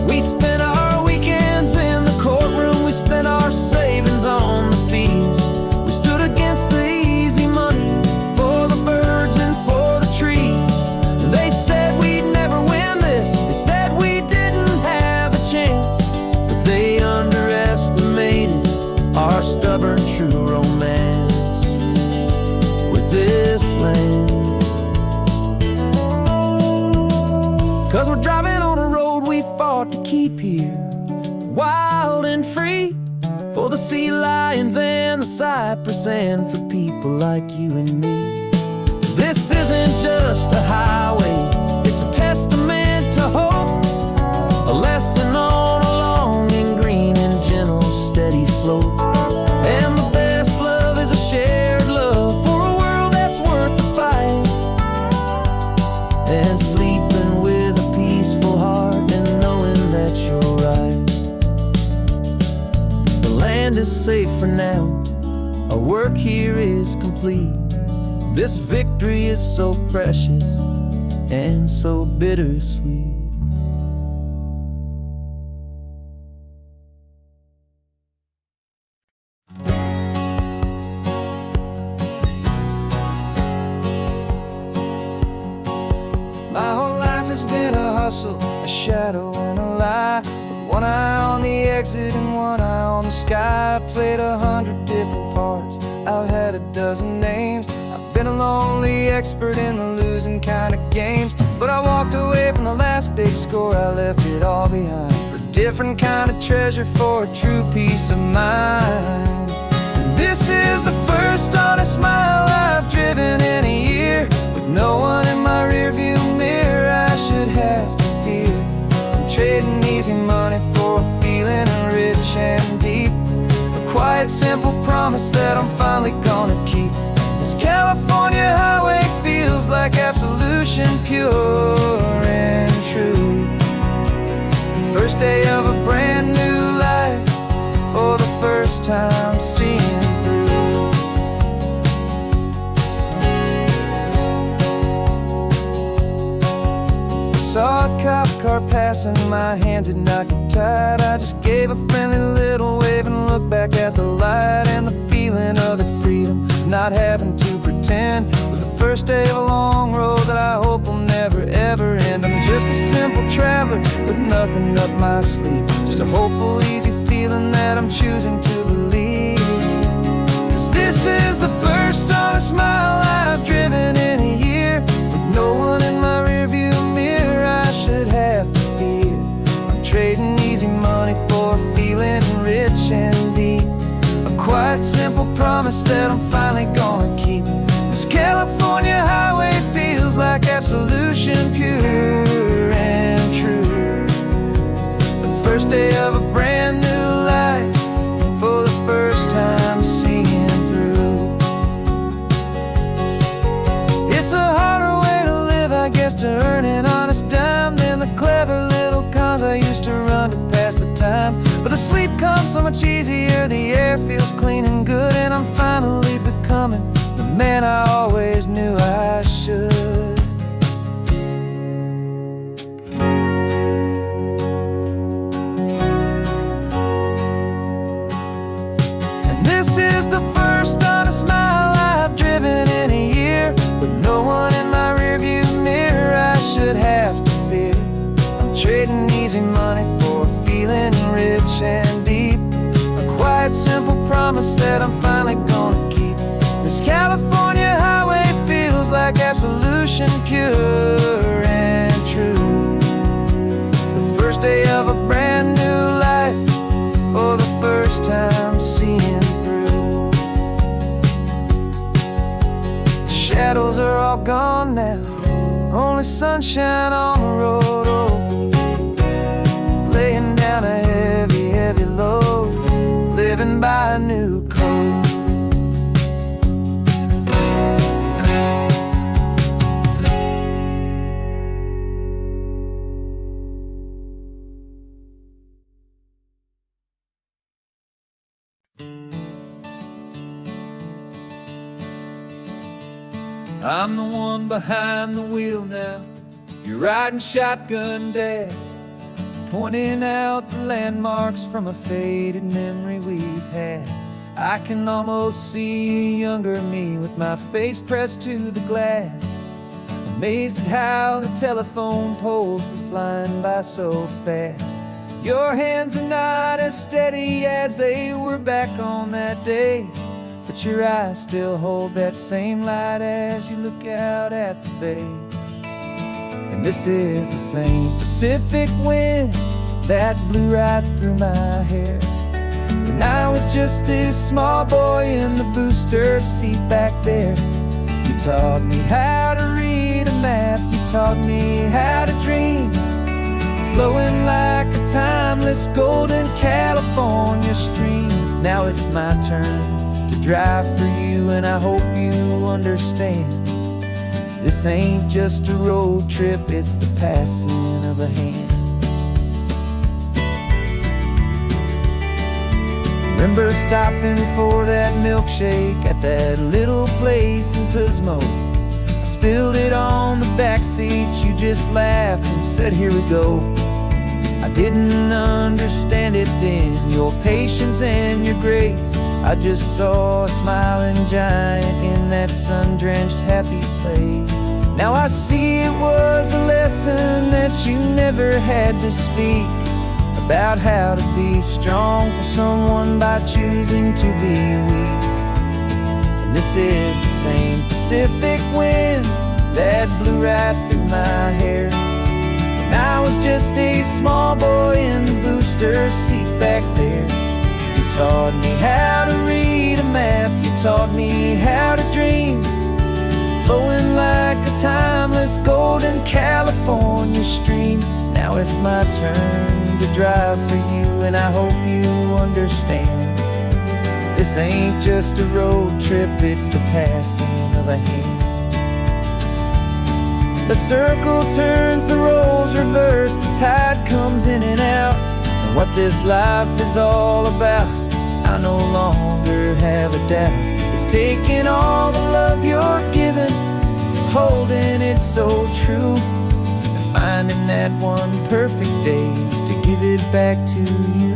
We spent our weekends in the courtroom, we spent our savings on the fees. We stood against the easy money for the birds and for the trees. And they said we'd never win this, they said we didn't have a chance, but they underestimated our stubborn true romance with this land. 'Cause we're driving on a road we fought to keep here, wild and free, for the sea lions and the cypress and for people like you and me. This isn't just a highway, it's a testament to hope, a lesson on a long and green and gentle steady slope. And the best love is a shared love for a world that's worth the fight. And sleeping with a peaceful heart and knowing that you're right. The land is safe for now, our work here is complete. This victory is so precious and so bittersweet. My whole life has been a hustle, a shadow and a lie. With one eye on the exit and one eye on the sky. I played 100 different parts, I've had a dozen names. I've been a lonely expert in the losing kind of games. But I walked away from the last big score, I left it all behind for a different kind of treasure, for a true peace of mind. And this is the first honest mile I've driven in a year, with no one in my rearview mirror I should have to fear. I'm trading easy money for a feeling rich and deep, a quiet simple promise that I'm finally gonna keep. This California highway feels like absolution, pure and true. The first day of a brand new life, for the first time seeing through. Saw a cop car passing, my hands did not get tied. I just gave a friendly little wave and looked back at the light. And the feeling of the freedom, not having to pretend, was the first day of a long road that I hope will never ever end. I'm just a simple traveler with nothing up my sleeve, just a hopeful, easy feeling that I'm choosing to believe. 'Cause this is the first honest mile I've driven in a year, with no one in my rearview mirror I should have to fear. I'm trading easy money for a feeling rich and deep, a quiet simple promise that I'm finally gonna keep. This California highway feels like absolution, pure and true. The first day of a brand new life, for the first time seeing through. It's a harder way to live, I guess, to earn an honest dime than the clever little cons I used to run to pass the time. But the sleep comes so much easier, the air feels clean and good, and I'm finally becoming the man I always knew I should. And this is the first honest mile I've driven in a year, with no one in my rearview mirror I should have to fear. I'm trading easy money for a feeling rich and deep, a quiet simple promise that I'm finally gonna keep. This California highway feels like absolution, pure and true. The first day of a brand new life, for the first time seeing through. The shadows are all gone now, only sunshine on the road. Oh, laying down a heavy, heavy load, living by a new code. I'm the one behind the wheel now, you're riding shotgun, Dad, pointing out the landmarks from a faded memory we've had. I can almost see a younger me with my face pressed to the glass, amazed at how the telephone poles were flying by so fast. Your hands are not as steady as they were back on that day, but your eyes still hold that same light as you look out at the bay. And this is the same Pacific wind that blew right through my hair when I was just a small boy in the booster seat back there. You taught me how to read a map, you taught me how to dream, flowing like a timeless golden California stream. Now it's my turn to drive for you, and I hope you understand, this ain't just a road trip, it's the passing of a hand. Remember stopping for that milkshake at that little place in Pismo. I spilled it on the back seat, you just laughed and said, "Here we go." I didn't understand it then, your patience and your grace. I just saw a smiling giant in that sun-drenched happy place. Now I see it was a lesson that you never had to speak, about how to be strong for someone by choosing to be weak. And this is the same Pacific wind that blew right through my hair when I was just a small boy in the booster seat back there. You taught me how to read a map, you taught me how to dream, flowing like a timeless golden California stream. Now it's my turn to drive for you, and I hope you understand. This ain't just a road trip, it's the passing of a hand. The circle turns, the roles reverse, the tide comes in and out. And what this life is all about, I no longer have a doubt. It's taking all the love you're giving, holding it so true, and finding that one perfect day to give it back to you.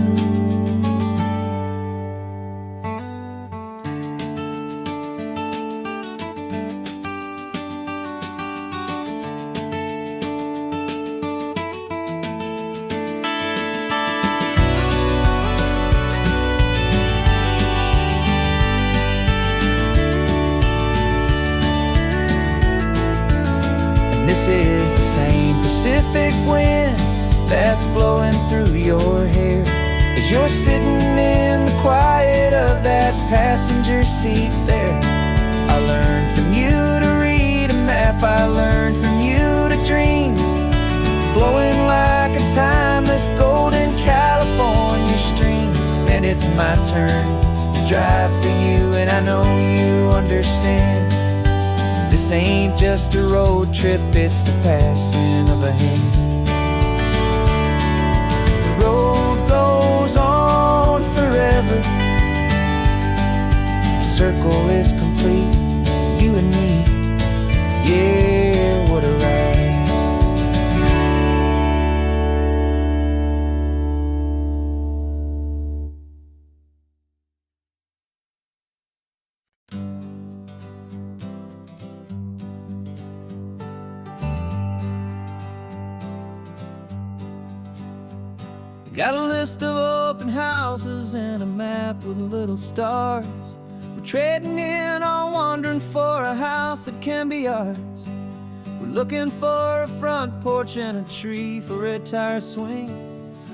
This is the same Pacific wind that's blowing through your hair as you're sitting in the quiet of that passenger seat there. I learned from you to read a map, I learned from you to dream, flowing like a timeless golden California stream. And it's my turn to drive for you, and I know you understand. This ain't just a road trip, it's the passing of a hand. The road goes on forever, the circle is complete, you and me, yeah, what a ride. Got a list of open houses and a map with little stars. We're trading in or wandering for a house that can be ours. We're looking for a front porch and a tree for a tire swing,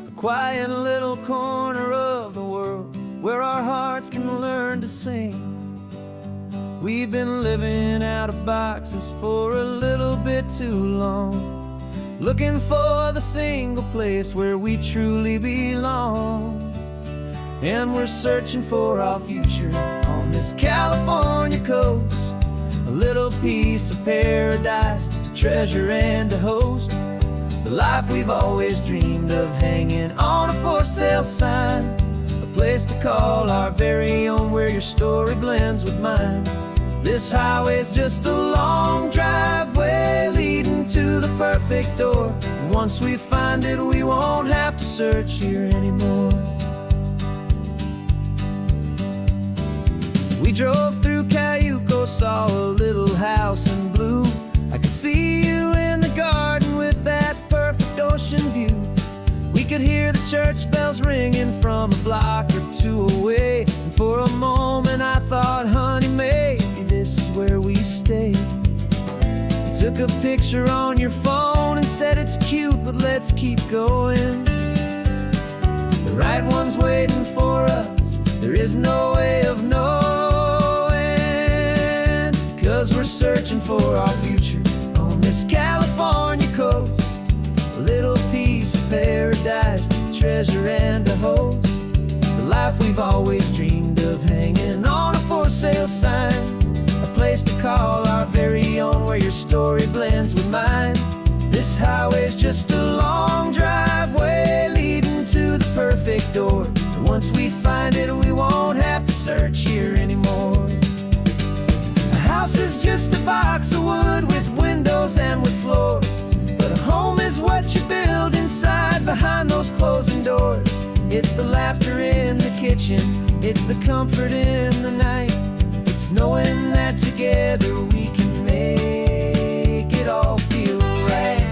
a quiet little corner of the world where our hearts can learn to sing. We've been living out of boxes for a little bit too long, looking for the single place where we truly belong. And we're searching for our future on this California coast, a little piece of paradise to treasure and to host, the life we've always dreamed of, hanging on a for sale sign, a place to call our very own, where your story blends with mine. This highway's just a long driveway leading to the perfect door, and once we find it, we won't have to search here anymore. We drove through Cayuco, saw a little house in blue. I could see you in the garden with that perfect ocean view. We could hear the church bells ringing from a block or two away, and for a moment I thought, honey, maybe this is where we stay. You took a picture on your phone and said it's cute, but let's keep going. The right one's waiting for us, there is no way of knowing, 'cause we're searching for our future on this California coast, a little piece of paradise to treasure and to host, the life we've always dreamed of, hanging on a for sale sign, a place to call our very own, where your story blends with mine. This highway's just a long driveway leading to the perfect door, and once we find it, we won't have to search here anymore. A house is just a box of wood with windows and with floors, but a home is what you build inside behind those closing doors. It's the laughter in the kitchen, it's the comfort in the night, it's knowing that together we can make it all feel right.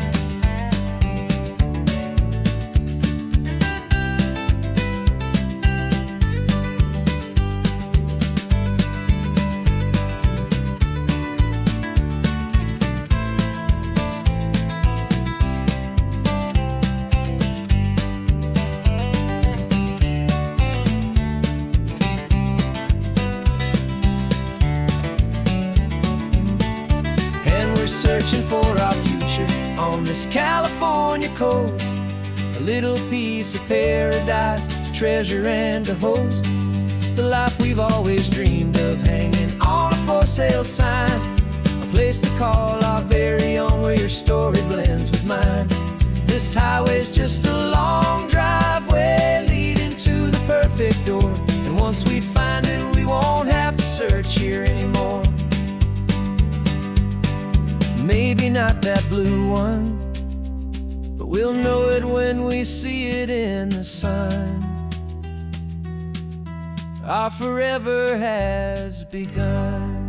Searching for our future on this California coast, a little piece of paradise to treasure and to host, the life we've always dreamed of, hanging on a for sale sign, a place to call our very own, where your story blends with mine. This highway's just a long driveway leading to the perfect door, and once we find it, we won't have to search here anymore. Maybe not that blue one, but we'll know it when we see it in the sun. Our forever has begun.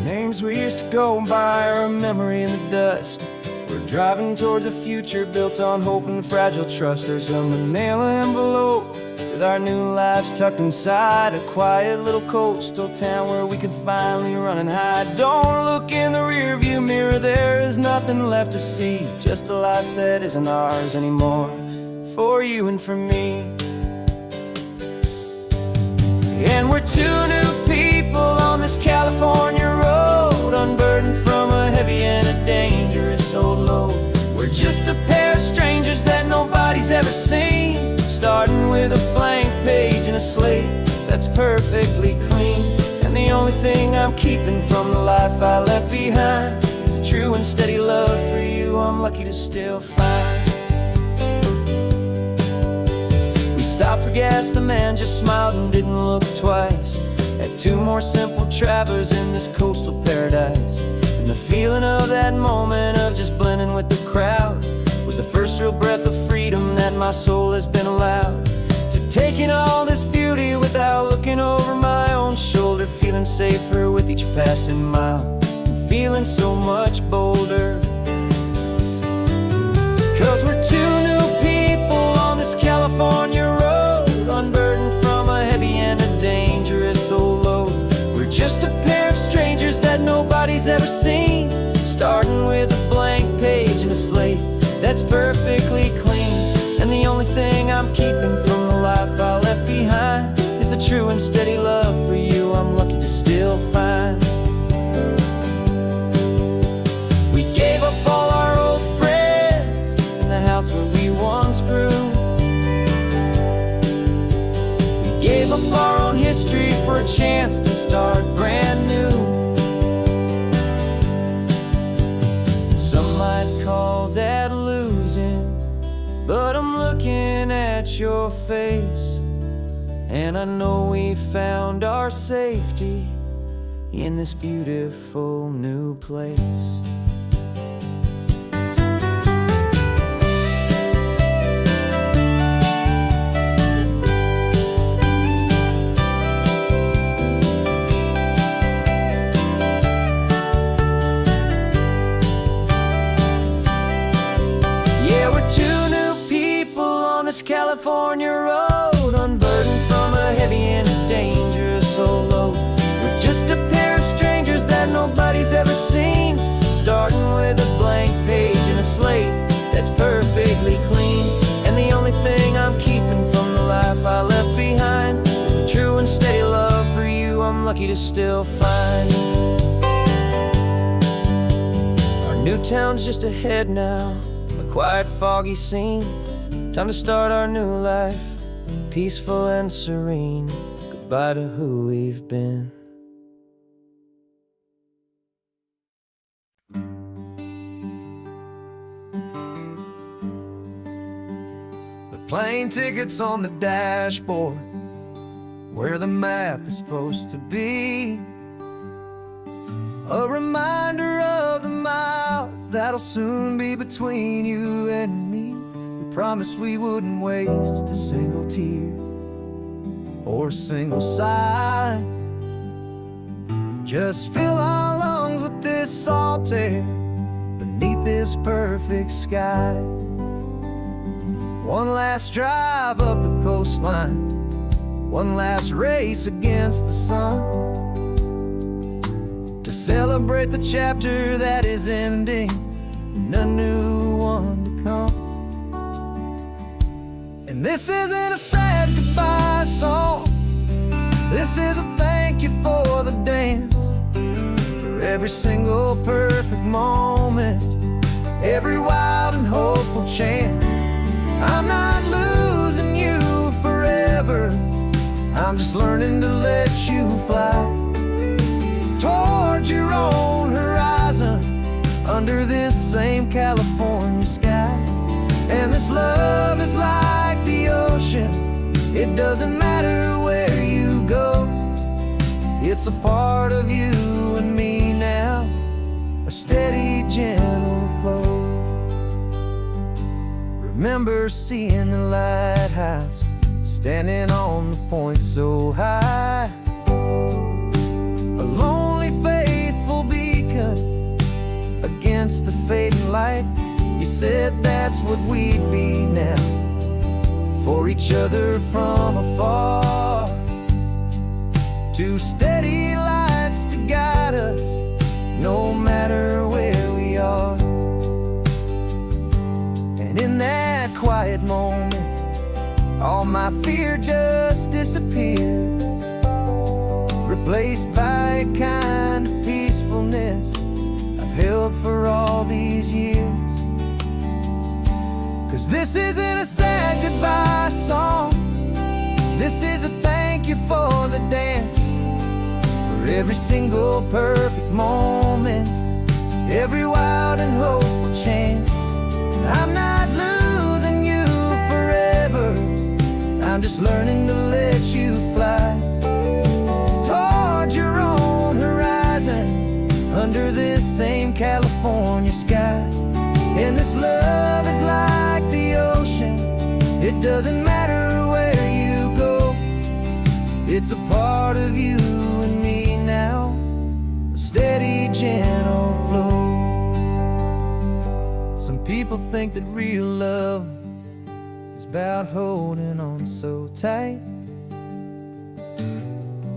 Names we used to go by are a memory in the dust. We're driving towards a future built on hope and fragile trust. There's a manila envelope with our new lives tucked inside, a quiet little coastal town where we can finally run and hide. Don't look in the rearview mirror, there is nothing left to see, just a life that isn't ours anymore, for you and for me. And we're two new people on this California road, unburdened from a heavy and a dangerous old load. We're just a pair of strangers that nobody's ever seen, starting with a blank page and a slate that's perfectly clean. And the only thing I'm keeping from the life I left behind is a true and steady love for you I'm lucky to still find. Stopped for gas, the man just smiled and didn't look twice. Had two more simple travelers in this coastal paradise, and the feeling of that moment of just blending with the crowd was the first real breath of freedom that my soul has been allowed to take in all this beauty without looking over my own shoulder, feeling safer with each passing mile and feeling so much bolder. 'Cause we're two new people on this California road, unburdened from a heavy and a dangerous old load. We're just a pair of strangers that nobody's ever seen, starting with a blank page and a slate that's perfectly clean. And the only thing I'm keeping from the life I left behind is the true and steady love for you I'm lucky to still find. We gave up all our old friends in the house where we once grew. Gave up our own history for a chance to start brand new. Some might call that losing, but I'm looking at your face, and I know we found our safety in this beautiful new place. California road, unburdened from a heavy and a dangerous old load. We're just a pair of strangers that nobody's ever seen, starting with a blank page and a slate that's perfectly clean. And the only thing I'm keeping from the life I left behind is the true and steady love for you I'm lucky to still find. Our new town's just ahead now, a quiet foggy scene, Time to start our new life, peaceful and serene. Goodbye to who we've been. The plane tickets on the dashboard, where the map is supposed to be. A reminder of the miles that'll soon be between you and me. We promised we wouldn't waste a single tear or a single sigh. Just fill our lungs with this salt air beneath this perfect sky. One last drive up the coastline, one last race against the sun, to celebrate the chapter that is ending and a new one to come. And this isn't a sad goodbye song, this is a thank you for the dance, for every single perfect moment, every wild and hopeful chance. I'm not losing you forever, I'm just learning to let you fly towards your own horizon, under this same California sky. And this love is like the ocean, it doesn't matter where you go, it's a part of you and me now, a steady, gentle flow. Remember seeing the lighthouse, standing on the point so high, a lonely, faithful beacon against the fading light. You said that's what we'd be now, for each other from afar. Two steady lights to guide us, no matter where we are. And in that quiet moment, all my fear just disappeared, replaced by a kind of peacefulness I've held for all these years. 'Cause this isn't a sad goodbye song, this is a thank you for the dance, for every single perfect moment, every wild and hopeful chance. I'm not losing you forever, I'm just learning to let you fly towards your own horizon, under this same California sky. And this love is like the ocean, it doesn't matter where you go, it's a part of you and me now, a steady, gentle flow. Some people think that real love is about holding on so tight.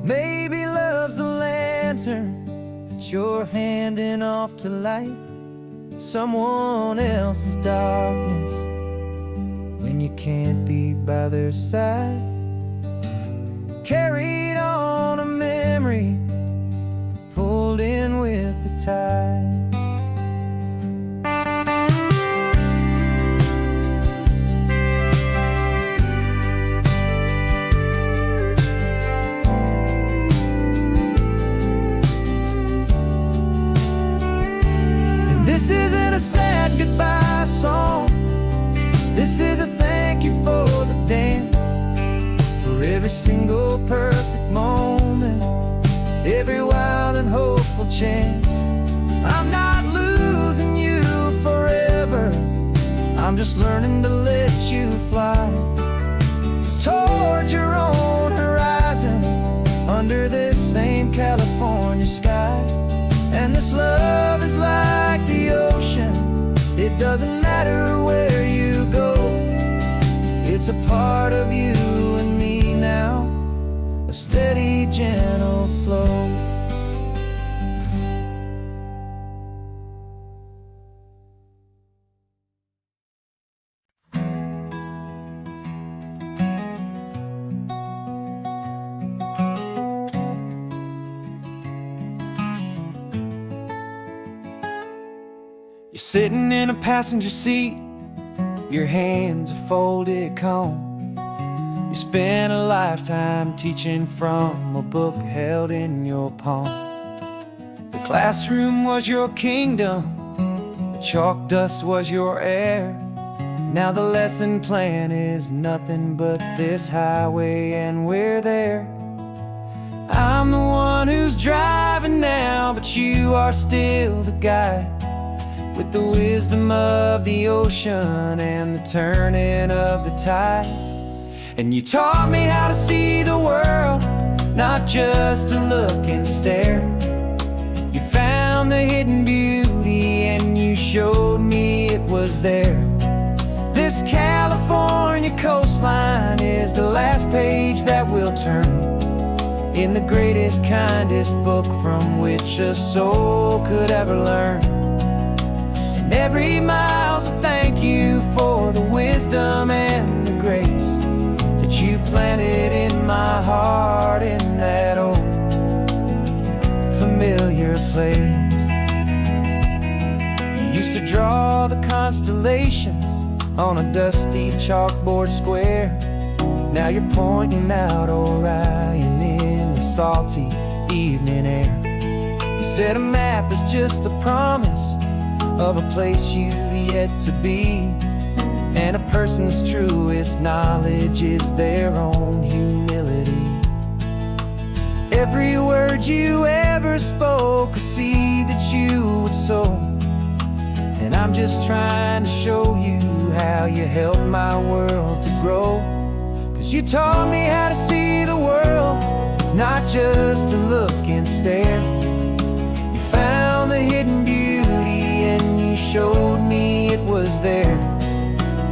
Maybe love's a lantern that you're handing off to light someone else's darkness when you can't be by their side. Carried on a memory, pulled in with the tide. This isn't a sad goodbye song, this is a thank you for the dance, for every single perfect moment, every wild and hopeful chance. I'm not losing you forever, I'm just learning to let you fly towards your own horizon, under this same California sky. And this love is like the ocean, it doesn't matter where you go, it's a part of you and me now, a steady, gentle flow. You're sitting in a passenger seat, your hands a folded comb. You spent a lifetime teaching from a book held in your palm. The classroom was your kingdom, the chalk dust was your air. Now the lesson plan is nothing but this highway and we're there. I'm the one who's driving now, but you are still the guide, with the wisdom of the ocean and the turning of the tide. And you taught me how to see the world, not just to look and stare. You found the hidden beauty and you showed me it was there. This California coastline is the last page that we'll turn in the greatest, kindest book from which a soul could ever learn. And every mile's a thank you for the wisdom and the grace that you planted in my heart in that old familiar place. You used to draw the constellations on a dusty chalkboard square. Now you're pointing out Orion in the salty evening air. You said a map is just a promise of a place you've yet to be, and a person's truest knowledge is their own humility. Every word you ever spoke, a seed that you would sow, and I'm just trying to show you how you helped my world to grow. 'Cause you taught me how to see the world, not just to look and stare. You found the hidden beauty and you showed me it was there.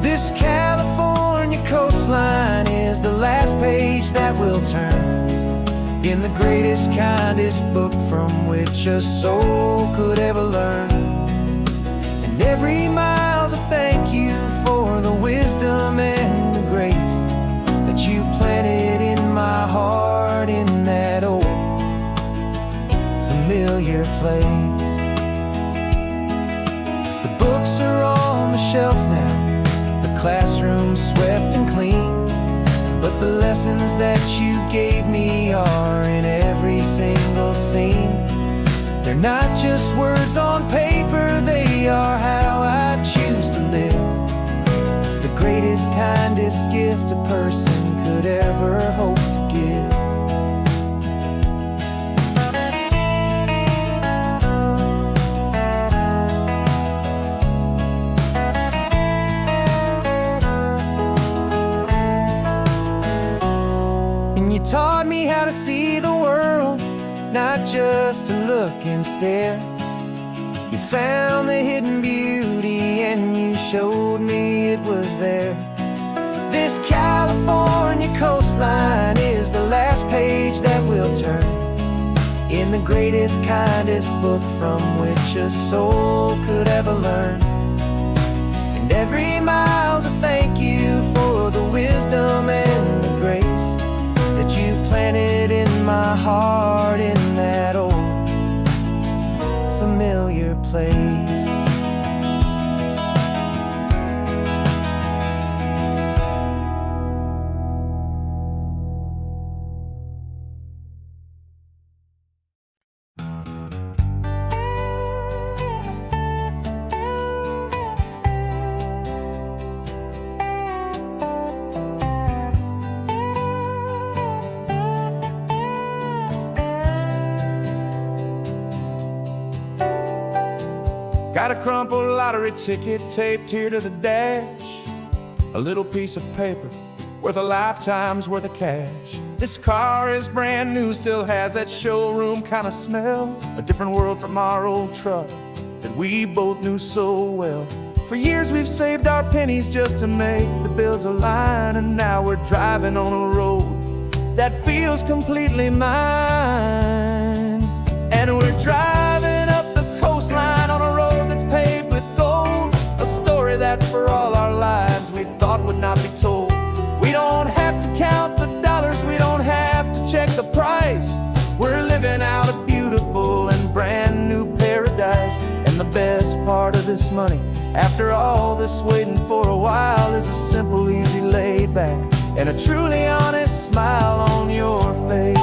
This California coastline is the last page that we'll turn in the greatest, kindest book from which a soul could ever learn. And every mile's a thank you for the wisdom and the grace that you planted in my heart in that old familiar place. The books are on the shelf now, the classroom swept and clean, but the lessons that you gave me are in every single scene. They're not just words on paper, they are how I choose to live. The greatest, kindest gift a person could ever hope to give. And you taught me how to see the world, not just to look and stare. You found the hidden beauty and you showed me it was there. This California coastline is the last page that we'll turn in the greatest, kindest book from which a soul could ever learn. And every mile's a thank you for the wisdom and the grace that you planted in my heart in that old familiar place. Got a crumpled lottery ticket taped here to the dash, a little piece of paper worth a lifetime's worth of cash. This car is brand new, still has that showroom kind of smell, a different world from our old truck that we both knew so well. For years we've saved our pennies just to make the bills align, and now we're driving on a road that feels completely mine. And we're driving up the coastline on a road that's paved with gold, a story that for all our lives we thought would not be told. We don't have to count the dollars, we don't have to check the price. We're living out a beautiful and brand new paradise, and the best part of this money. After all this waiting for a while is a simple, easy, laid back, and a truly honest smile on your face.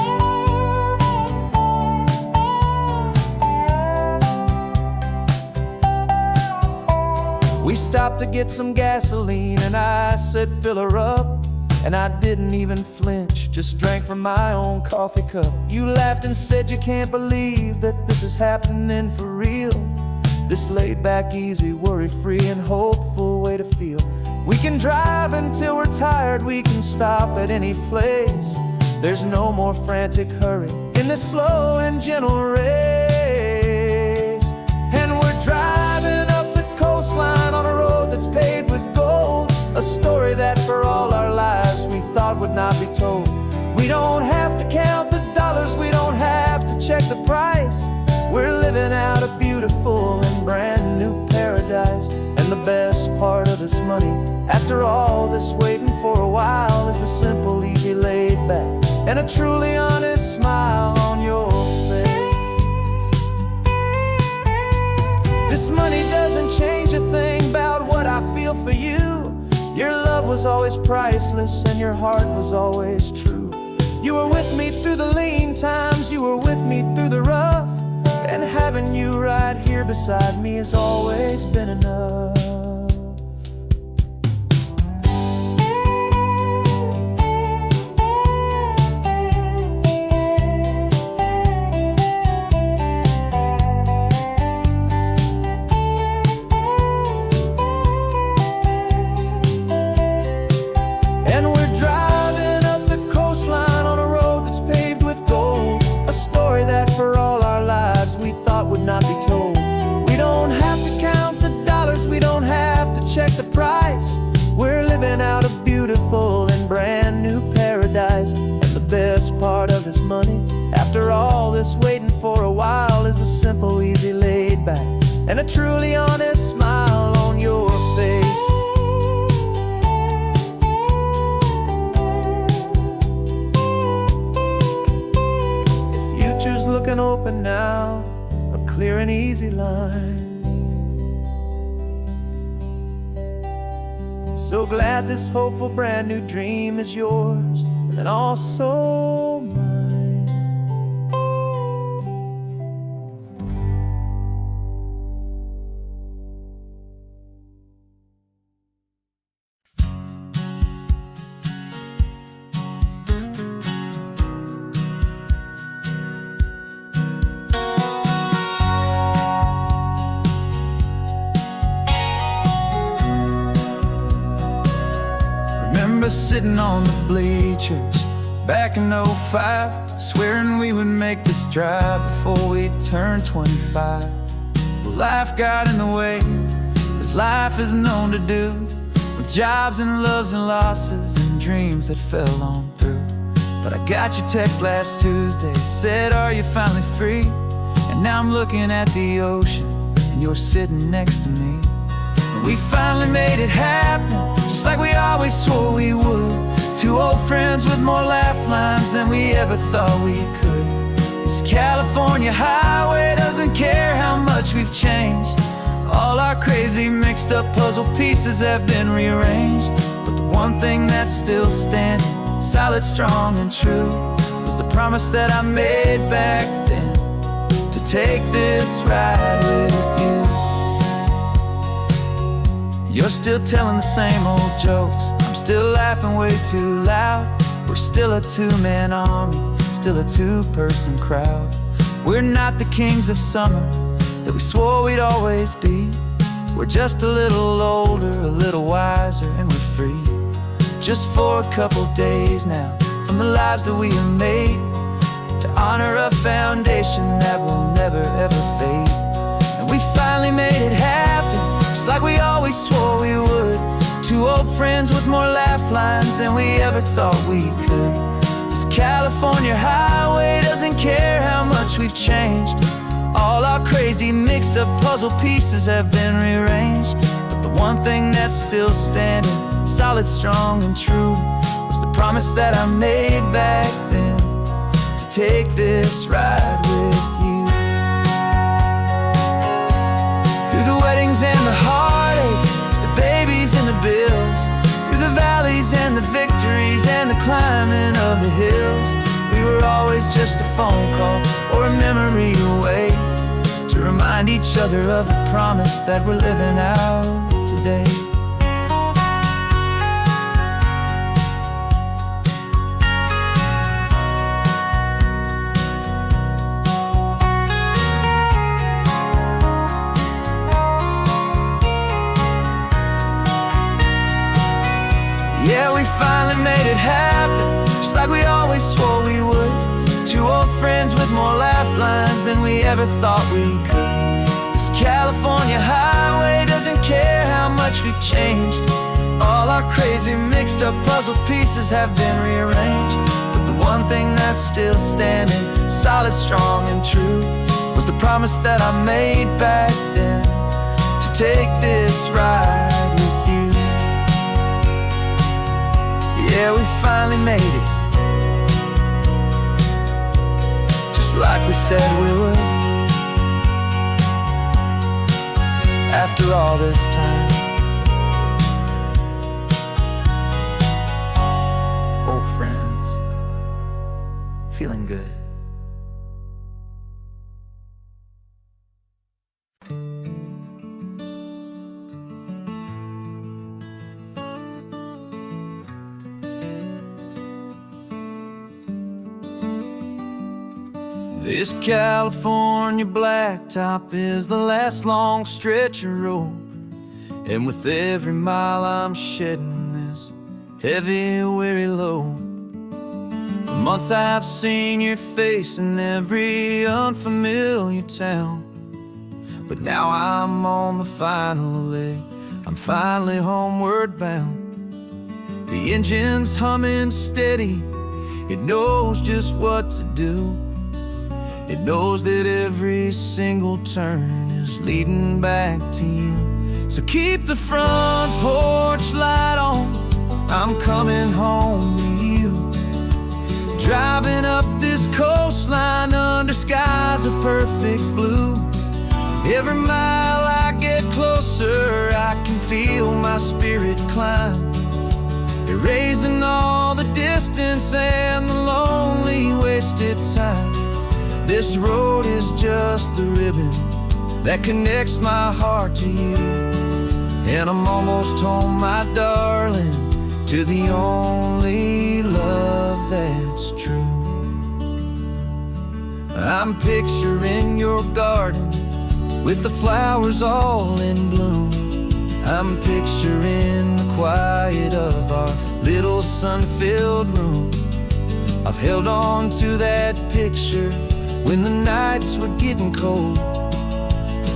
We stopped to get some gasoline and I said fill her up, and I didn't even flinch, just drank from my own coffee cup. You laughed and said you can't believe that this is happening for real. This laid back, easy, worry-free and hopeful way to feel. We can drive until we're tired, we can stop at any place. There's no more frantic hurry in this slow and gentle race. And we're driving up the coastline on a road that's paved with gold, a story that for all our lives we thought would not be told. We don't have to count the dollars, we don't have to check the price. We're living out a beautiful and brand new paradise. And the best part of this money, after all this waiting for a while, is the simple, easy, laid back, and a truly honest smile on your face. This money doesn't change a thing about what I feel for you. Your love was always priceless and your heart was always true. You were with me through the lean times, you were with me through the rough, and having you right here beside me has always been enough. And we're driving up the coastline on a road that's paved with gold, a story that for all our lives we thought would not be told. We don't have to count the dollars, we don't have to check the price. We're living out a beautiful and brand new paradise. And the best part of this money, after all this waiting for a while, is the simple, easy, laid back, and a truly honest smile on your face. The future's looking open now, a clear and easy line. So glad this hopeful brand new dream is yours and also mine. Remember sitting on the bleachers back in '05, swearing we would make this drive before we turned 25. Well, life got in the way, as life is known to do, with jobs and loves and losses and dreams that fell on through. But I got your text last Tuesday, said, are you finally free? And now I'm looking at the ocean, and you're sitting next to me. And we finally made it happen, just like we always swore we would. Two old friends with more laugh lines than we ever thought we could. This California highway doesn't care how much we've changed. All our crazy mixed up puzzle pieces have been rearranged. But the one thing that's still standing, solid, strong, and true, was the promise that I made back then, to take this ride with you. You're still telling the same old jokes, I'm still laughing way too loud. We're still a two-man army, still a two-person crowd. We're not the kings of summer that we swore we'd always be. We're just a little older, a little wiser, and we're free. Just for a couple days now, from the lives that we have made, to honor a foundation that will never ever fade. And we finally made it happen, just like we always swore we would. Two old friends with more laugh lines than we ever thought we could. This California highway doesn't care how much we've changed. All our crazy mixed up puzzle pieces have been rearranged. But the one thing that's still standing, solid, strong, and true, was the promise that I made back then, to take this ride with you. Through the wedding weddings and the heartaches, the babies and the bills, through the valleys and the victories and the climbing of the hills. We were always just a phone call or a memory away, to remind each other of the promise that we're living out today. Yeah, we finally made it happen, just like we always swore we would. Two old friends with more laugh lines than we ever thought we could. This California highway doesn't care how much we've changed. All our crazy mixed up puzzle pieces have been rearranged, but the one thing that's still standing solid, strong and true, was the promise that I made back then, to take this ride with you. Yeah, we finally made it, just like we said we would. After all this time, old friends, feeling good. This California blacktop is the last long stretch of road, and with every mile I'm shedding this heavy, weary load. For months I've seen your face in every unfamiliar town, but now I'm on the final leg, I'm finally homeward bound. The engine's humming steady, it knows just what to do. It knows that every single turn is leading back to you. So keep the front porch light on, I'm coming home to you. Driving up this coastline under skies of perfect blue. Every mile I get closer, I can feel my spirit climb, erasing all the distance and the lonely wasted time. This road is just the ribbon that connects my heart to you, and I'm almost home, my darling, to the only love that's true. I'm picturing your garden with the flowers all in bloom. I'm picturing the quiet of our little sun-filled room. I've held on to that picture when the nights were getting cold,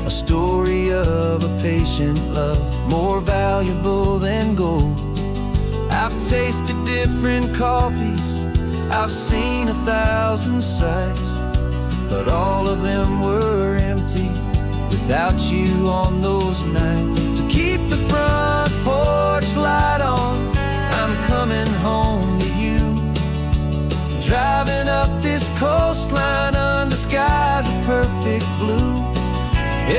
a story of a patient love, more valuable than gold. I've tasted different coffees, I've seen 1,000 sights, but all of them were empty without you on those nights. So keep the front porch light on, I'm coming home to you. Driving up this coastline under skies of perfect blue.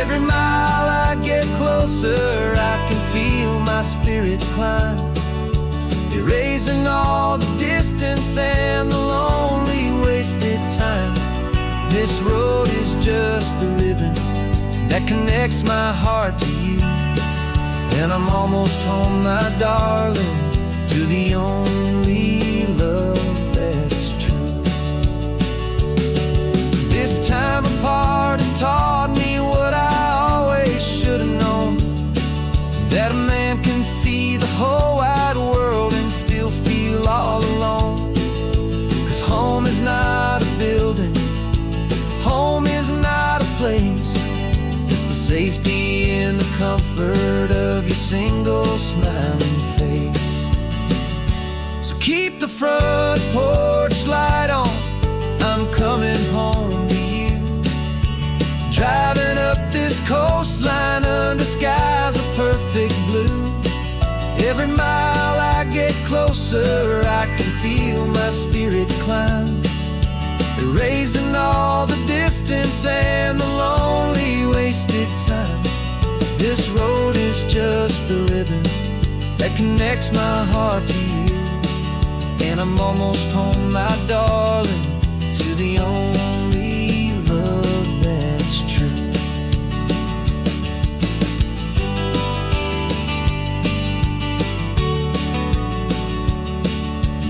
Every mile I get closer, I can feel my spirit climb, erasing all the distance and the lonely wasted time. This road is just the ribbon that connects my heart to you, and I'm almost home, my darling, to the only love that's true. This time apart has taught me what I always should have known, that a man can see the whole wide world and still feel all alone. 'Cause home is not a building, home is not a place, it's the safety and the comfort of your single smiling face. So keep the front porch light on, I'm coming home to you. Driving up this coastline under skies of perfect blue. Every mile I get closer, I can feel my spirit climb, erasing all the distance and the lonely wasted time. this road is just the ribbon that connects my heart to you. And I'm almost home, my darling, to the only love that's true.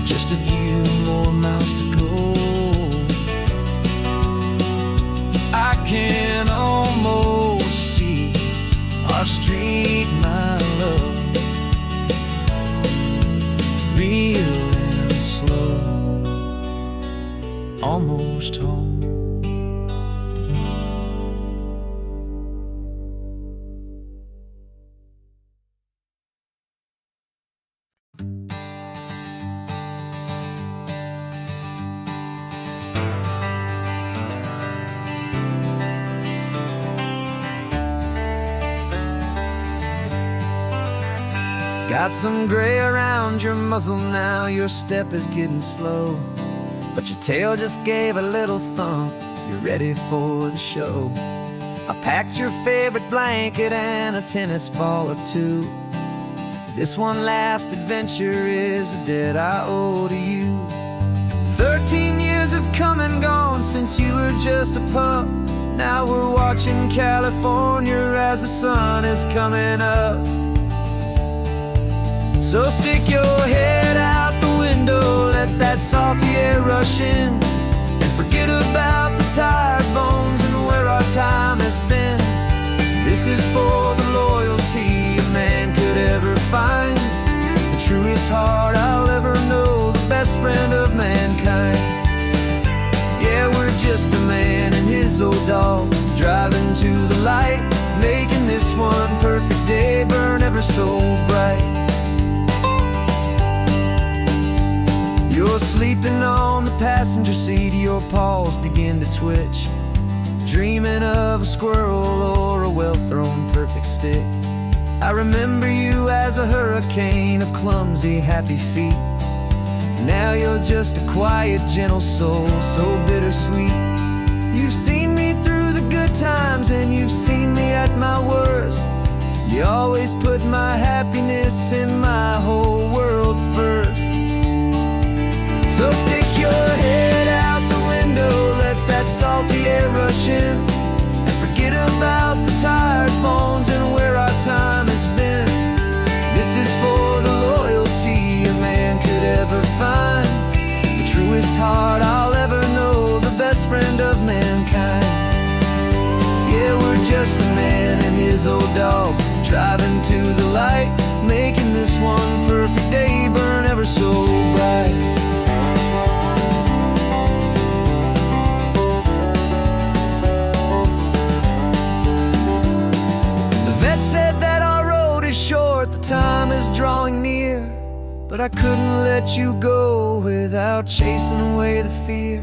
Just a few more miles to go. I can almost see our street, my love, real and slow, almost home. Got some gray around your muzzle now, your step is getting slow, but your tail just gave a little thump, you're ready for the show. I packed your favorite blanket and a tennis ball or two. This one last adventure is a debt I owe to you. 13 years have come and gone since you were just a pup. Now we're watching California as the sun is coming up. So stick your head out the window, let that salty air rush in, and forget about the tired bones and where our time has been. This is for the loyalty a man could ever find, the truest heart I'll ever know, the best friend of mankind. Yeah, we're just a man and his old dog, driving to the light, making this one perfect day burn ever so bright. You're sleeping on the passenger seat, your paws begin to twitch, dreaming of a squirrel or a well-thrown perfect stick. I remember you as a hurricane of clumsy, happy feet. Now you're just a quiet, gentle soul, so bittersweet. You've seen me through the good times and you've seen me at my worst. You always put my happiness in my whole world first. So stick your head out the window, let that salty air rush in, and forget about the tired bones and where our time has been. This is for the loyalty a man could ever find, the truest heart I'll ever know, the best friend of mankind. Yeah, we're just a man and his old dog, driving to the light, making this one perfect day burn ever so bright. Said that our road is short, the time is drawing near, but I couldn't let you go without chasing away the fear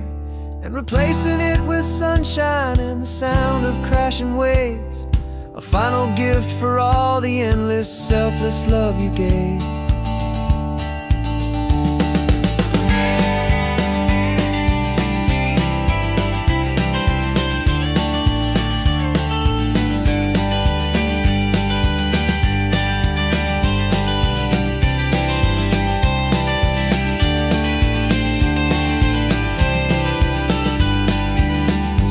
and replacing it with sunshine and the sound of crashing waves, a final gift for all the endless, selfless love you gave.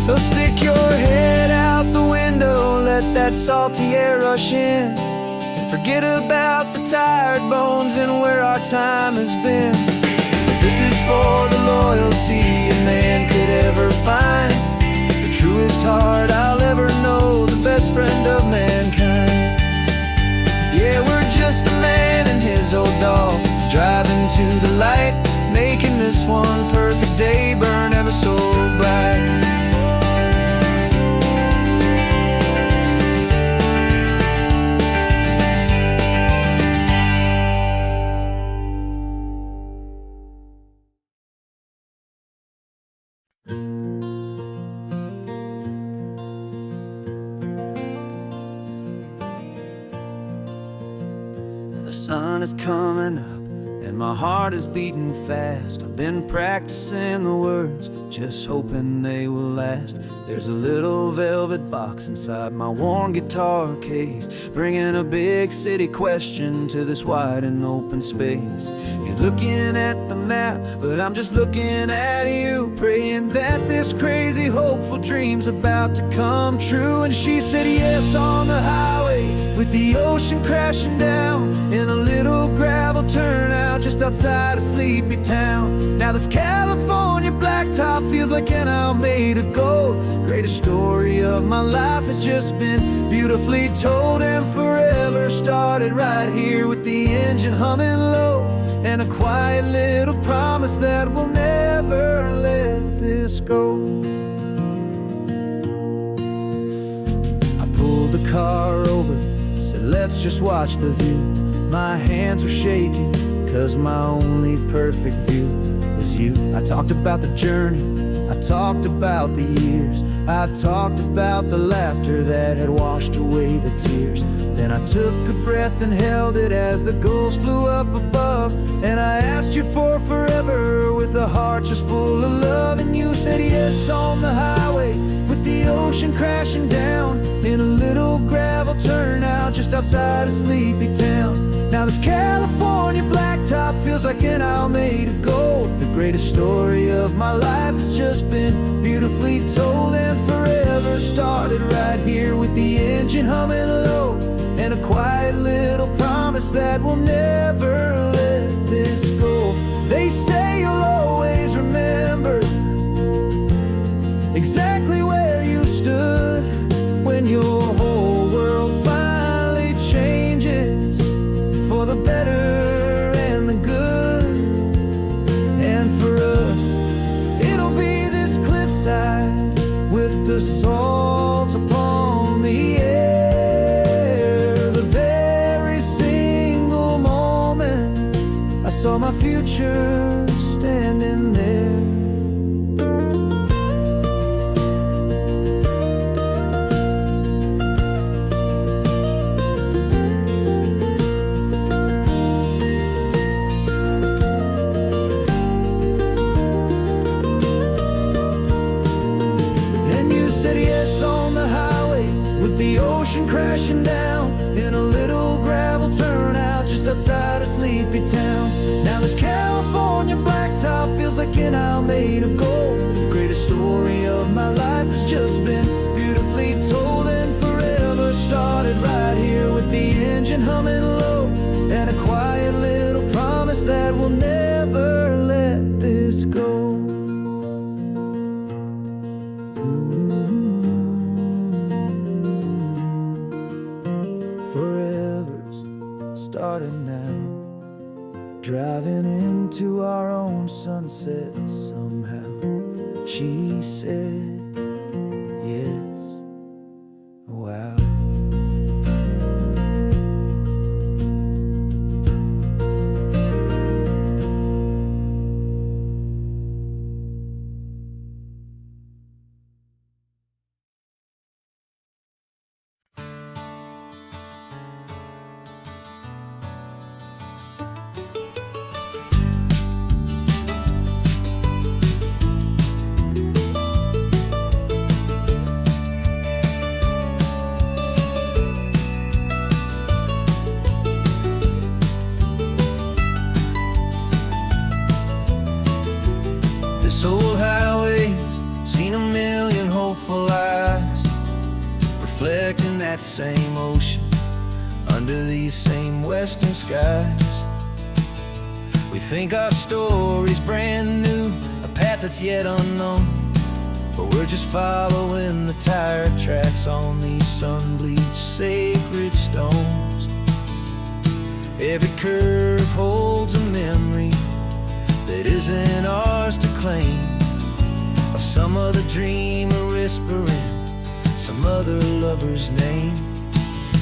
So stick your head out the window, let that salty air rush in, and forget about the tired bones and where our time has been. This is for the loyalty a man could ever find, the truest heart I'll ever know, the best friend of mankind. Yeah, we're just a man and his old dog, driving to the light, making this one perfect day burn ever so bright. The sun is coming up, and my heart is beating fast. I've been practicing the words, just hoping they will last. There's a little velvet box inside my worn guitar case, bringing a big city question to this wide and open space. You're looking at the map, but I'm just looking at you, praying that this crazy hopeful dream's about to come true. And she said yes on the highway, with the ocean crashing down, in a little gravel turnout just outside a sleepy town. Now this California blacktop feels like an owl made of gold. Greatest story of my life has just been beautifully told, and forever started right here with the engine humming low, and a quiet little promise that we'll never let this go. I pulled the car over, said let's just watch the view. My hands were shaking, cause my only perfect view was you. I talked about the journey, I talked about the years, I talked about the laughter that had washed away the tears. Then I took a breath and held it as the gulls flew up above, and I asked you for forever with a heart just full of love. And you said yes on the highway, with the ocean crashing down, in a little gravel turnout just outside a sleepy town. Now this California blacktop feels like an owl made of gold. The greatest story of my life has just been beautifully told, and forever started right here with the engine humming low, and a quiet little promise that we'll never let this go. They say you'll always remember exactly where you stood when your whole world finally changes for the better and the good. And for us, it'll be this cliffside with the salt upon the air. The very single moment I saw my future standing there. Crashing down in a little gravel turnout just outside a sleepy town. Now this California blacktop feels like an owl made of gold. The greatest story of my life has just been beautifully told, and forever started right here with the engine humming low, and a quiet little promise that we'll never let this go. Forever's started now, driving into our own sunset somehow. She said yes, wow. This old highway's seen a million hopeful eyes, reflecting that same ocean under these same western skies. We think our story's brand new, a path that's yet unknown, but we're just following the tire tracks on these sun-bleached sacred stones. Every curve holds a memory that isn't ours to claim, of some other dreamer whispering some other lover's name.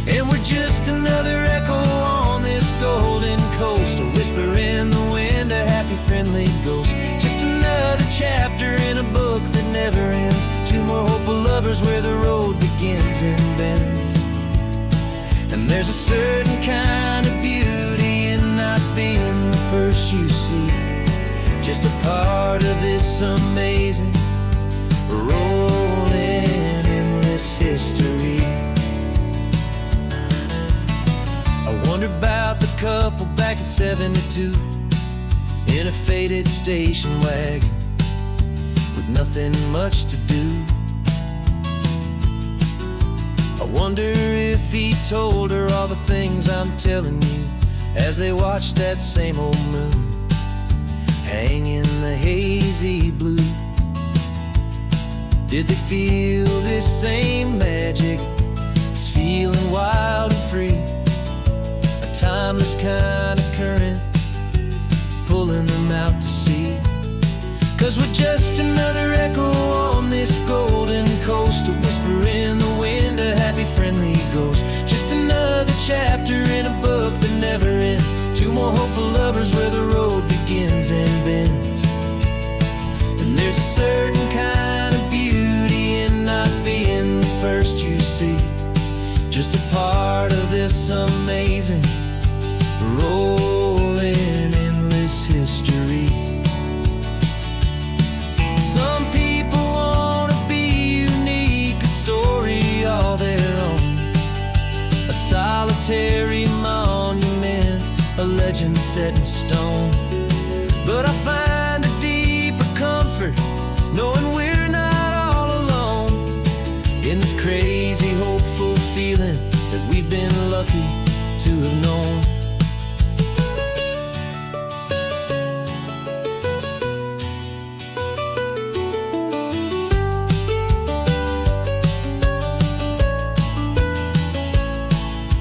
And we're just another echo on this golden coast, a whisper in the wind, a happy friendly ghost. Just another chapter in a book that never ends, two more hopeful lovers where the road begins and bends. And there's a certain kind of beauty in not being the first first you see, just a part of this amazing, rolling, endless history. I wonder about the couple back in '72 in a faded station wagon with nothing much to do. I wonder if he told her all the things I'm telling you as they watched that same old moon hang in the hazy blue. Did they feel this same magic, this feeling wild and free, a timeless kind of current pulling them out to sea? 'Cause we're just another echo on this golden coast, a whisper in the wind, a happy friendly ghost. Just another chapter in a book that never ends, two more hopeful lovers where the road begins and bends. And there's a certain kind of beauty in not being the first you see, just a part of this amazing, rolling, endless history. Some people want to be unique, a story all their own, a solitary monument, a legend set in stone. But I find a deeper comfort knowing we're not all alone in this crazy, hopeful feeling that we've been lucky to have known.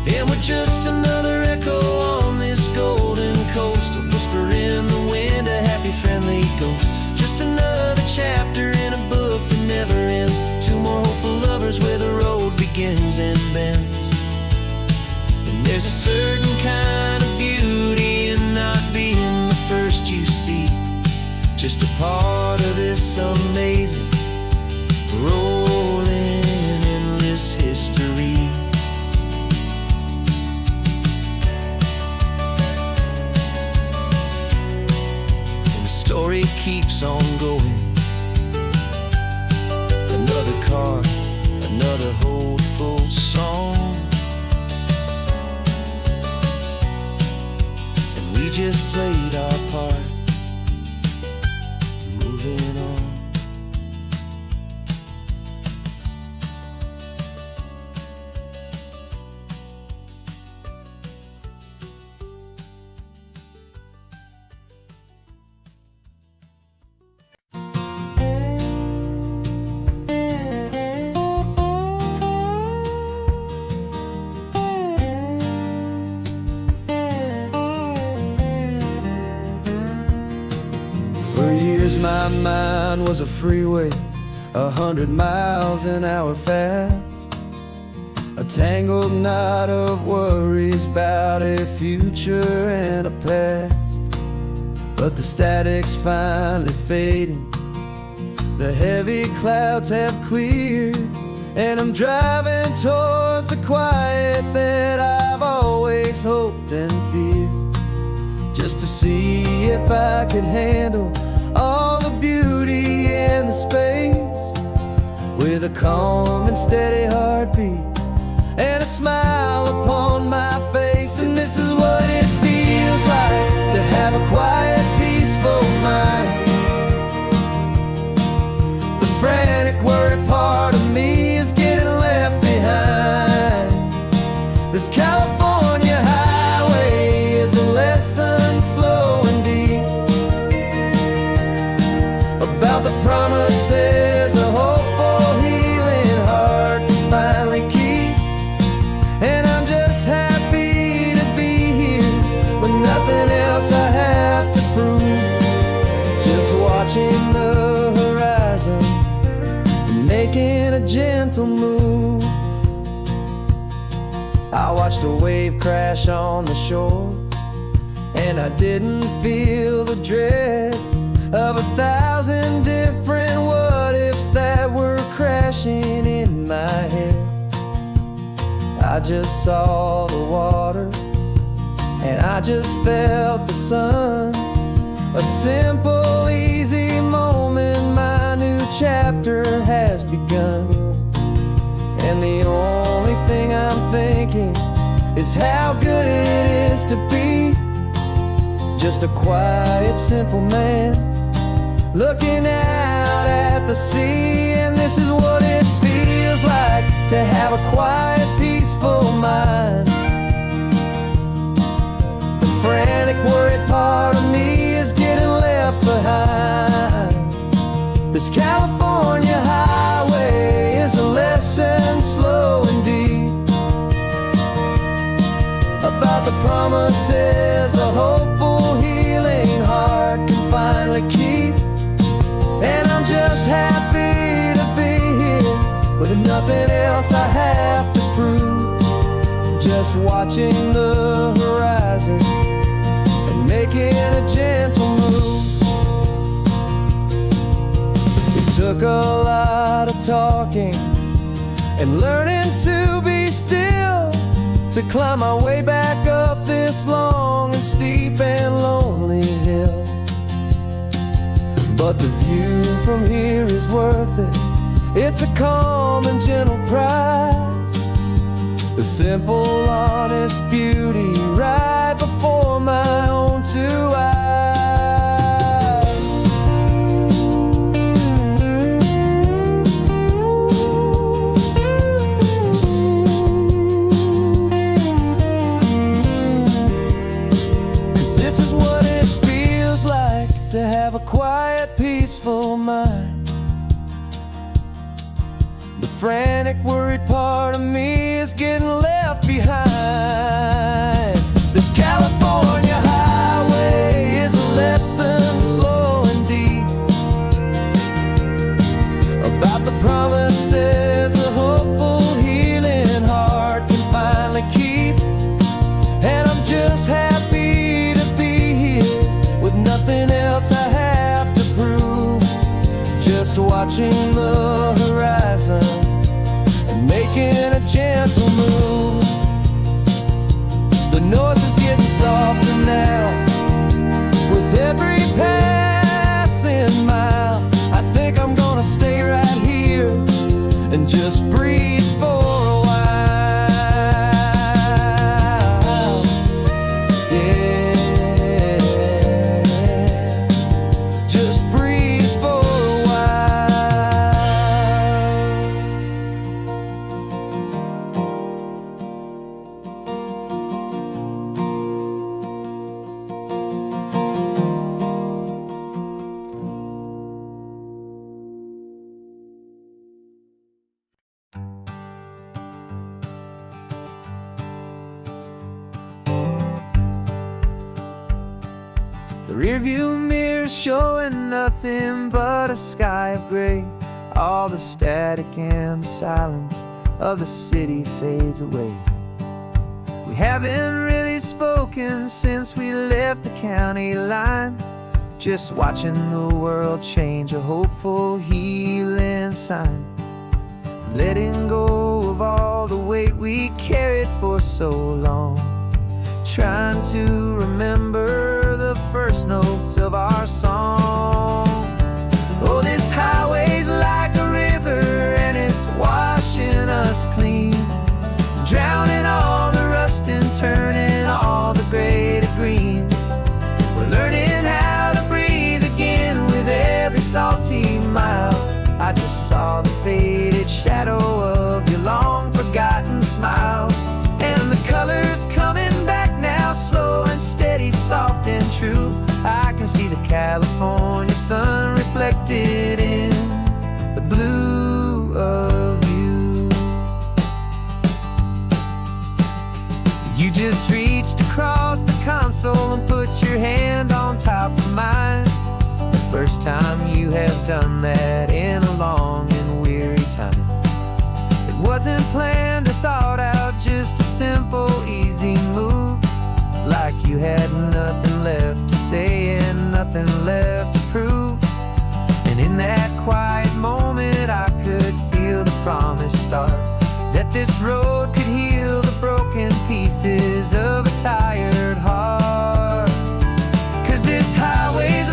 And we're just another echo on this golden coast, a whisper in the wind, a happy friendly ghost. Just another chapter in a book that never ends, two more hopeful lovers where the road begins and bends. And there's a certain kind of beauty in not being the first you see, just a part of this amazing, rolling, endless history. Story keeps on going. Another car, another hopeful song, and we just played our part, moving on. For years my mind was a freeway, 100 miles an hour fast, a tangled knot of worries about a future and a past. But the static's finally fading, the heavy clouds have cleared, and I'm driving towards the quiet that I've always hoped and feared, just to see if I could handle all the beauty and the space, with a calm and steady heartbeat and a smile upon my face. And this is what it feels like to have a quiet, peaceful mind. The frantic, worried part of me is getting left behind. This California highway is a lesson slow and deep about the promises a hopeful, healing heart can finally keep. And I'm just happy to be here with nothing else I have to prove, just watching the horizon and making a gentle move. I watched a wave crash on the shore, and I didn't feel the dread of 1,000 different what-ifs that were crashing in my head. I just saw the water, and I just felt the sun, A simple, easy moment, my new chapter has begun. And the only thing I'm thinking is how good it is to be just a quiet, simple man looking out at the sea. And this is what it feels like to have a quiet, peaceful mind. The frantic, worried part of me is getting left behind. This California highway is a lesson slow and deep about the promises a hopeful, healing heart can finally keep. And I'm just happy to be here with nothing else I have to prove, just watching the horizon and making a gentle move. It took a lot of talking and learning to be still to climb my way back up this long and steep and lonely hill. But the view from here is worth it. It's a calm and gentle prize, the simple, honest beauty right before my own two eyes. 'Cause this is what it feels like to have a quiet, peaceful mind. The frantic, worried part of me is getting left behind. This California highway is a lesson slow and deep about the promises a hopeful, healing heart can finally keep. And I'm just happy to be here with nothing else I have to prove, just watching the horizon and making a gentle move. The noise is getting softer now with every passing mile. I think I'm gonna stay right here and just breathe for a while. Yeah, just breathe for a while. The rearview mirror showing nothing but a sky of gray. All the static and the silence of the city fades away. We haven't really spoken since we left the county line, just watching the world change, a hopeful, healing sign. Letting go of all the weight we carried for so long, trying to remember the first notes of our song. Oh, this highway's like a river and it's washing us clean, drowning all the rust and turning all the gray to green. We're learning how to breathe again with every salty mile. I just saw the faded shadow of your long forgotten smile, and the colors coming back now, slow and steady, soft and true. I can see the California sun reflected in the blue of you. You just reached across the console and put your hand on top of mine. The first time you have done that in a long and weary time. It wasn't planned or thought out, just a simple, easy move. Like you had nothing left to say and nothing left to prove. And in that quiet moment I could feel the promise start, that this road could heal the broken pieces of a tired heart. 'Cause this highway's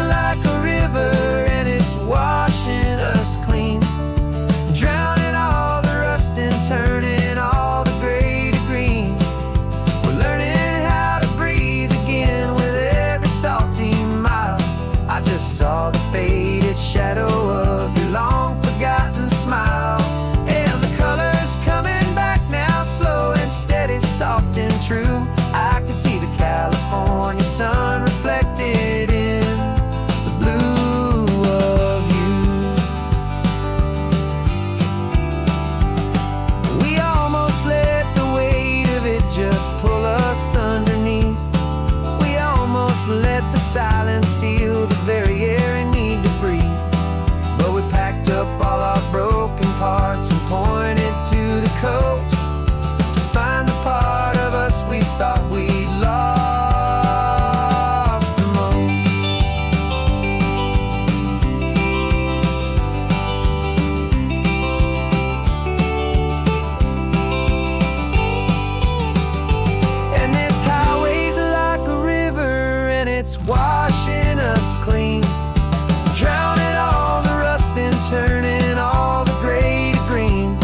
faded shadow of your long forgotten smile. And the colors coming back now, slow and steady, soft and true. I can see the California sun reflected in the blue of you. We almost let the weight of it just pull us underneath. We almost let the silence steal the very air we need to breathe. But we packed up all our broken parts and pointed to the coast to find the part of us we thought we'd lost the most. And this highway's like a river, and it's washing us clean, drowning all the rust and turning all the gray to green.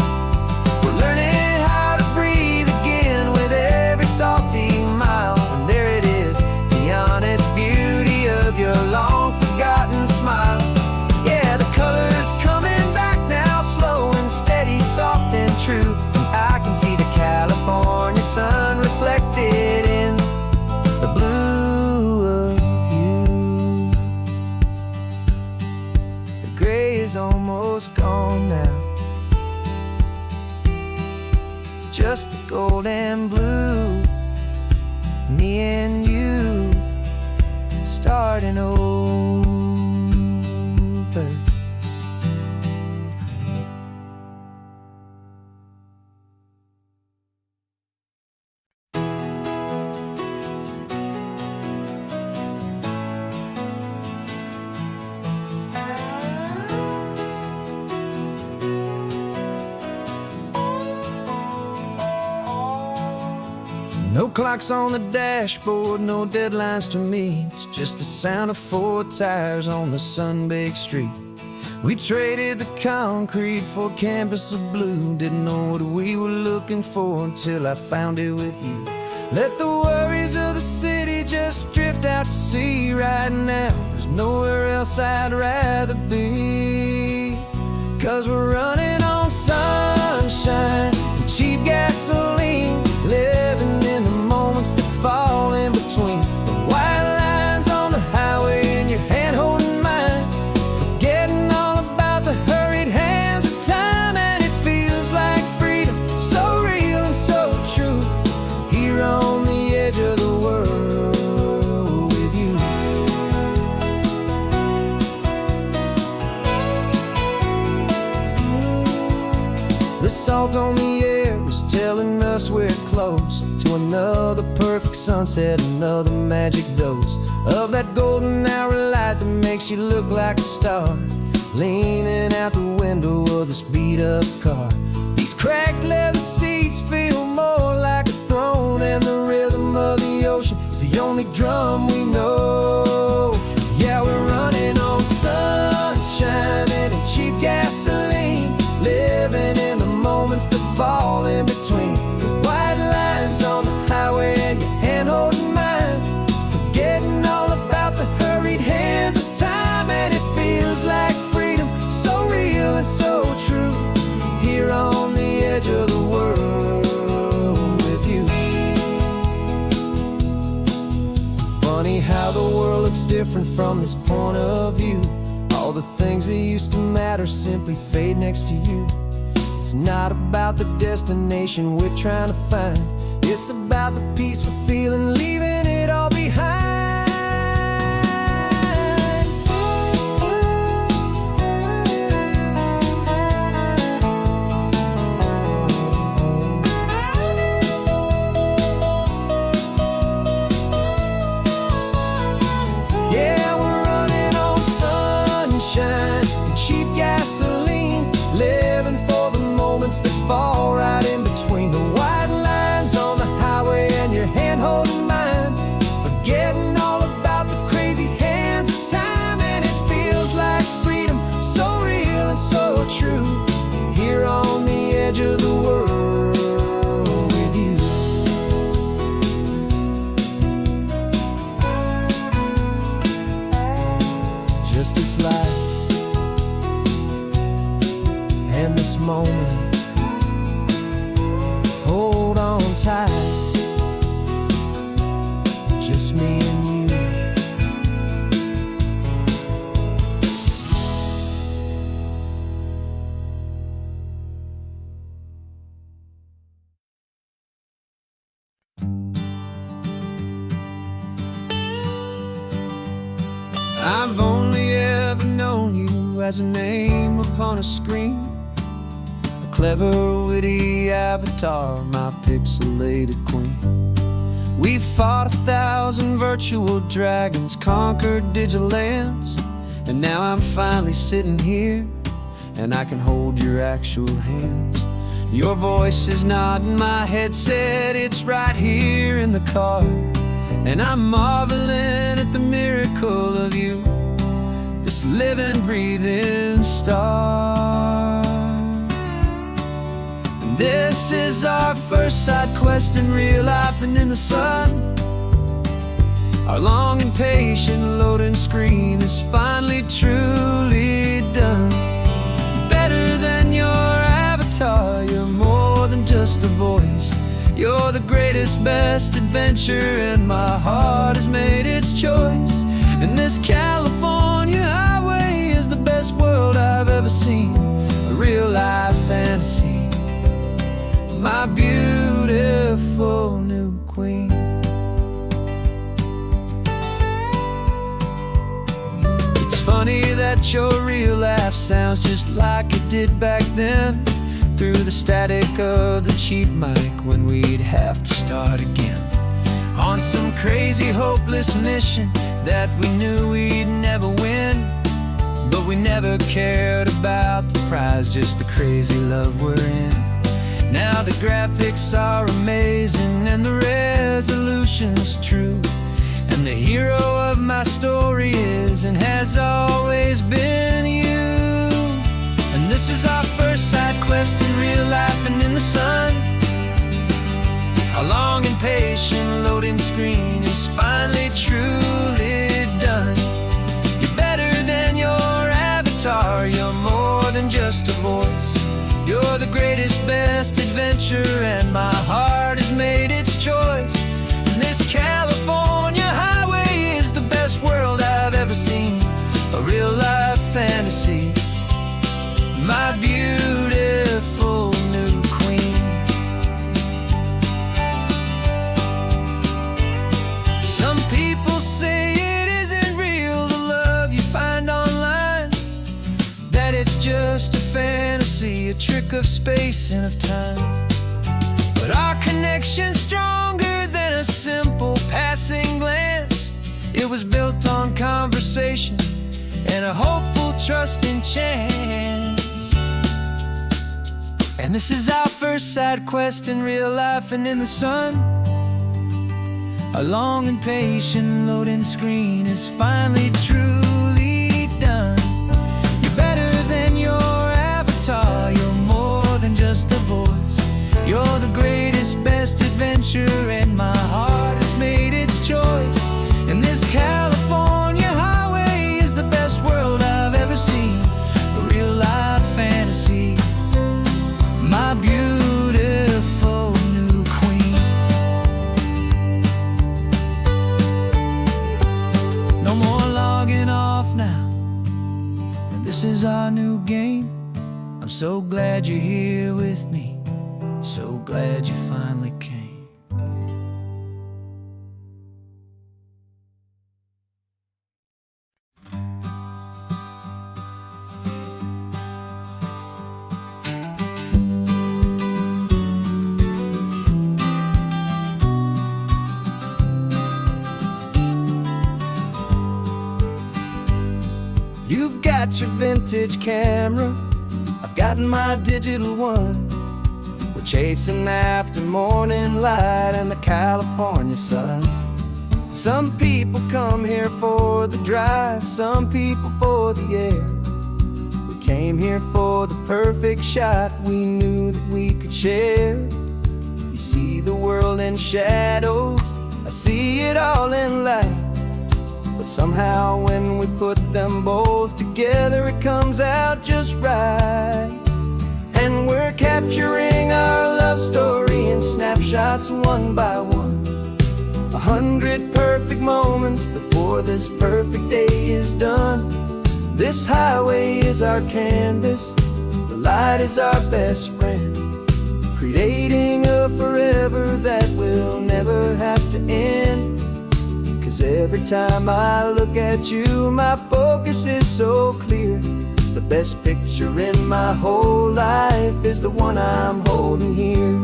We're learning how to breathe again with every salty mile. And there it is, the honest beauty of your long forgotten smile. Yeah, the colors coming back now, slow and steady, soft and true. I can see the California sun reflected in the blue of you. The gray is almost gone now, just the gold and blue. Me and you starting over. No clocks on the dashboard, no deadlines to meet. It's just the sound of 4 tires on the sun-baked street. We traded the concrete for a canvas of blue. Didn't know what we were looking for until I found it with you. Let the worries of the city just drift out to sea right now. There's nowhere else I'd rather be. 'Cause we're running on sunshine and cheap gasoline, living in the moments that fall in between. The white lines on the highway and your hand holding mine, forgetting all about the hurried hands of time. And it feels like freedom, so real and so true, here on the edge of the world with you. The salt on the air is telling us we're close to another perfect sunset, another magic dose of that golden hour light that makes you look like a star, leaning out the window of this beat-up car. These cracked leather seats feel more like a throne, and the rhythm of the ocean is the only drum we know. Yeah, we're running on sunshine and cheap gasoline, living in the moments that fall in between. The white lines on the highway and your hand holding mine, forgetting all about the hurried hands of time. And it feels like freedom, so real and so true, here on the edge of the world with you. Funny how the world looks different from this point of view. All the things that used to matter simply fade next to you. It's not about the destination we're trying to find, it's about the peace we're feeling, leaving it all behind. Yeah, we're running on sunshine and cheap gasoline, living for the moments that fall right in between. The white lines on the highway and your hand holding mine, just this life and this moment. Hold on tight, just me and you. I've only ever known you as a name upon a screen, a clever, witty avatar, my pixelated queen. We fought 1,000 virtual dragons, conquered digital lands, and now I'm finally sitting here, and I can hold your actual hands. Your voice is not in my headset, it's right here in the car, and I'm marveling at the miracle of you, this living, breathing star. And this is our first side quest in real life and in the sun. Our long and patient loading screen is finally truly done. Better than your avatar, you're more than just a voice. You're the greatest, best adventure, and my heart has made its choice. And this California highway is the best world I've ever seen, a real-life fantasy, my beautiful new queen. It's funny that your real life sounds just like it did back then, through the static of the cheap mic when we'd have to start again, on some crazy hopeless mission that we knew we'd never win. But we never cared about the prize, just the crazy love we're in. Now the graphics are amazing and the resolution's true, and the hero of my story is and has always been you. And this is our first side quest in real life and in the sun. Our long and patient loading screen is finally truly done. You're better than your avatar, you're more than just a voice. You're the greatest, best adventure, and my heart has made its choice. And this California highway is the best world I've ever seen, a real-life fantasy, my beautiful new queen. Some people say it isn't real, the love you find online, that it's just a fantasy, a trick of space and of time. But our connection's stronger than a simple passing glance. It was built on conversation and a hopeful, trusting chance. And this is our first side quest in real life and in the sun. Our long and patient loading screen is finally truly done. You're better than your avatar, you're more than just a voice. You're the greatest, best adventure, and my heart has made its choice. And this California highway is the best world I've ever seen, a real-life fantasy, my beautiful new queen. No more logging off now, and this is our new game. I'm so glad you're here with me, so glad you finally came. You've got your vintage camera, I've got my digital one. We're chasing after morning light and the California sun. Some people come here for the drive, some people for the air. We came here for the perfect shot we knew that we could share. You see the world in shadows, I see it all in light. But somehow when we put them both together, it comes out just right. And we're capturing our love story in snapshots one by one. 100 perfect moments before this perfect day is done. This highway is our canvas, the light is our best friend, creating a forever that will never have to end. 'Cause every time I look at you, my focus is so clear. The best picture in my whole life is the one I'm holding here.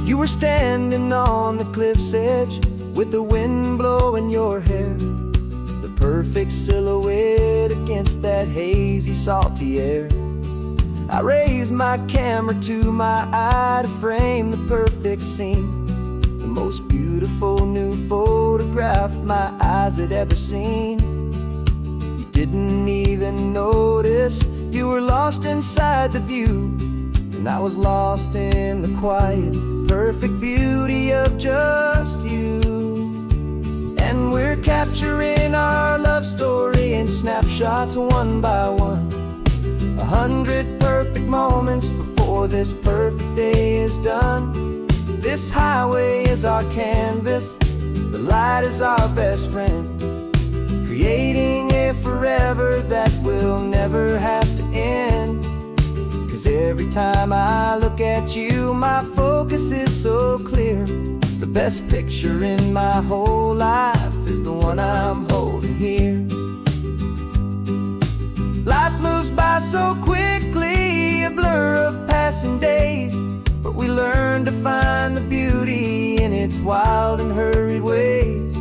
You were standing on the cliff's edge with the wind blowing your hair, the perfect silhouette against that hazy, salty air. I raised my camera to my eye to frame the perfect scene, the most beautiful new photograph my eyes had ever seen. You didn't even notice you were lost inside the view, and I was lost in the quiet, perfect beauty of just you. And we're capturing our love story in snapshots one by one. 100 perfect moments before this perfect day is done. This highway is our canvas, the light is our best friend, creating a forever that will never have to end. 'Cause every time I look at you, my focus is so clear. The best picture in my whole life is the one I'm holding here. Life moves by so quickly, a blur of passing days, but we learn to find the beauty in its wild and hurried ways.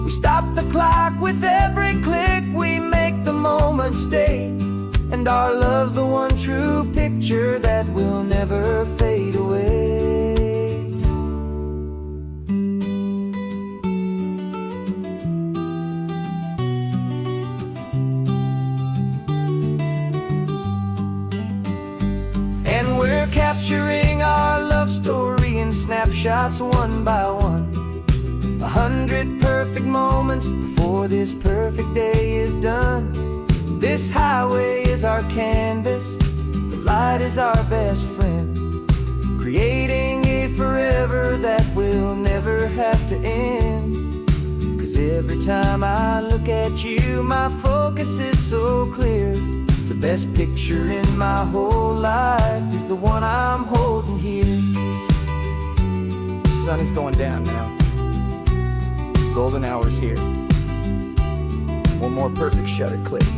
We stop the clock with every click, we make the moment stay, and our love's the one true picture that will never fade away. And we're capturing our love story in snapshots one by one. 100 perfect moments before this perfect day is done. This highway is our canvas, the light is our best friend, creating a forever that will never have to end. 'Cause every time I look at you, my focus is so clear. The best picture in my whole life is the one I'm holding here. The sun is going down now. Golden hour's here. One more perfect shutter click.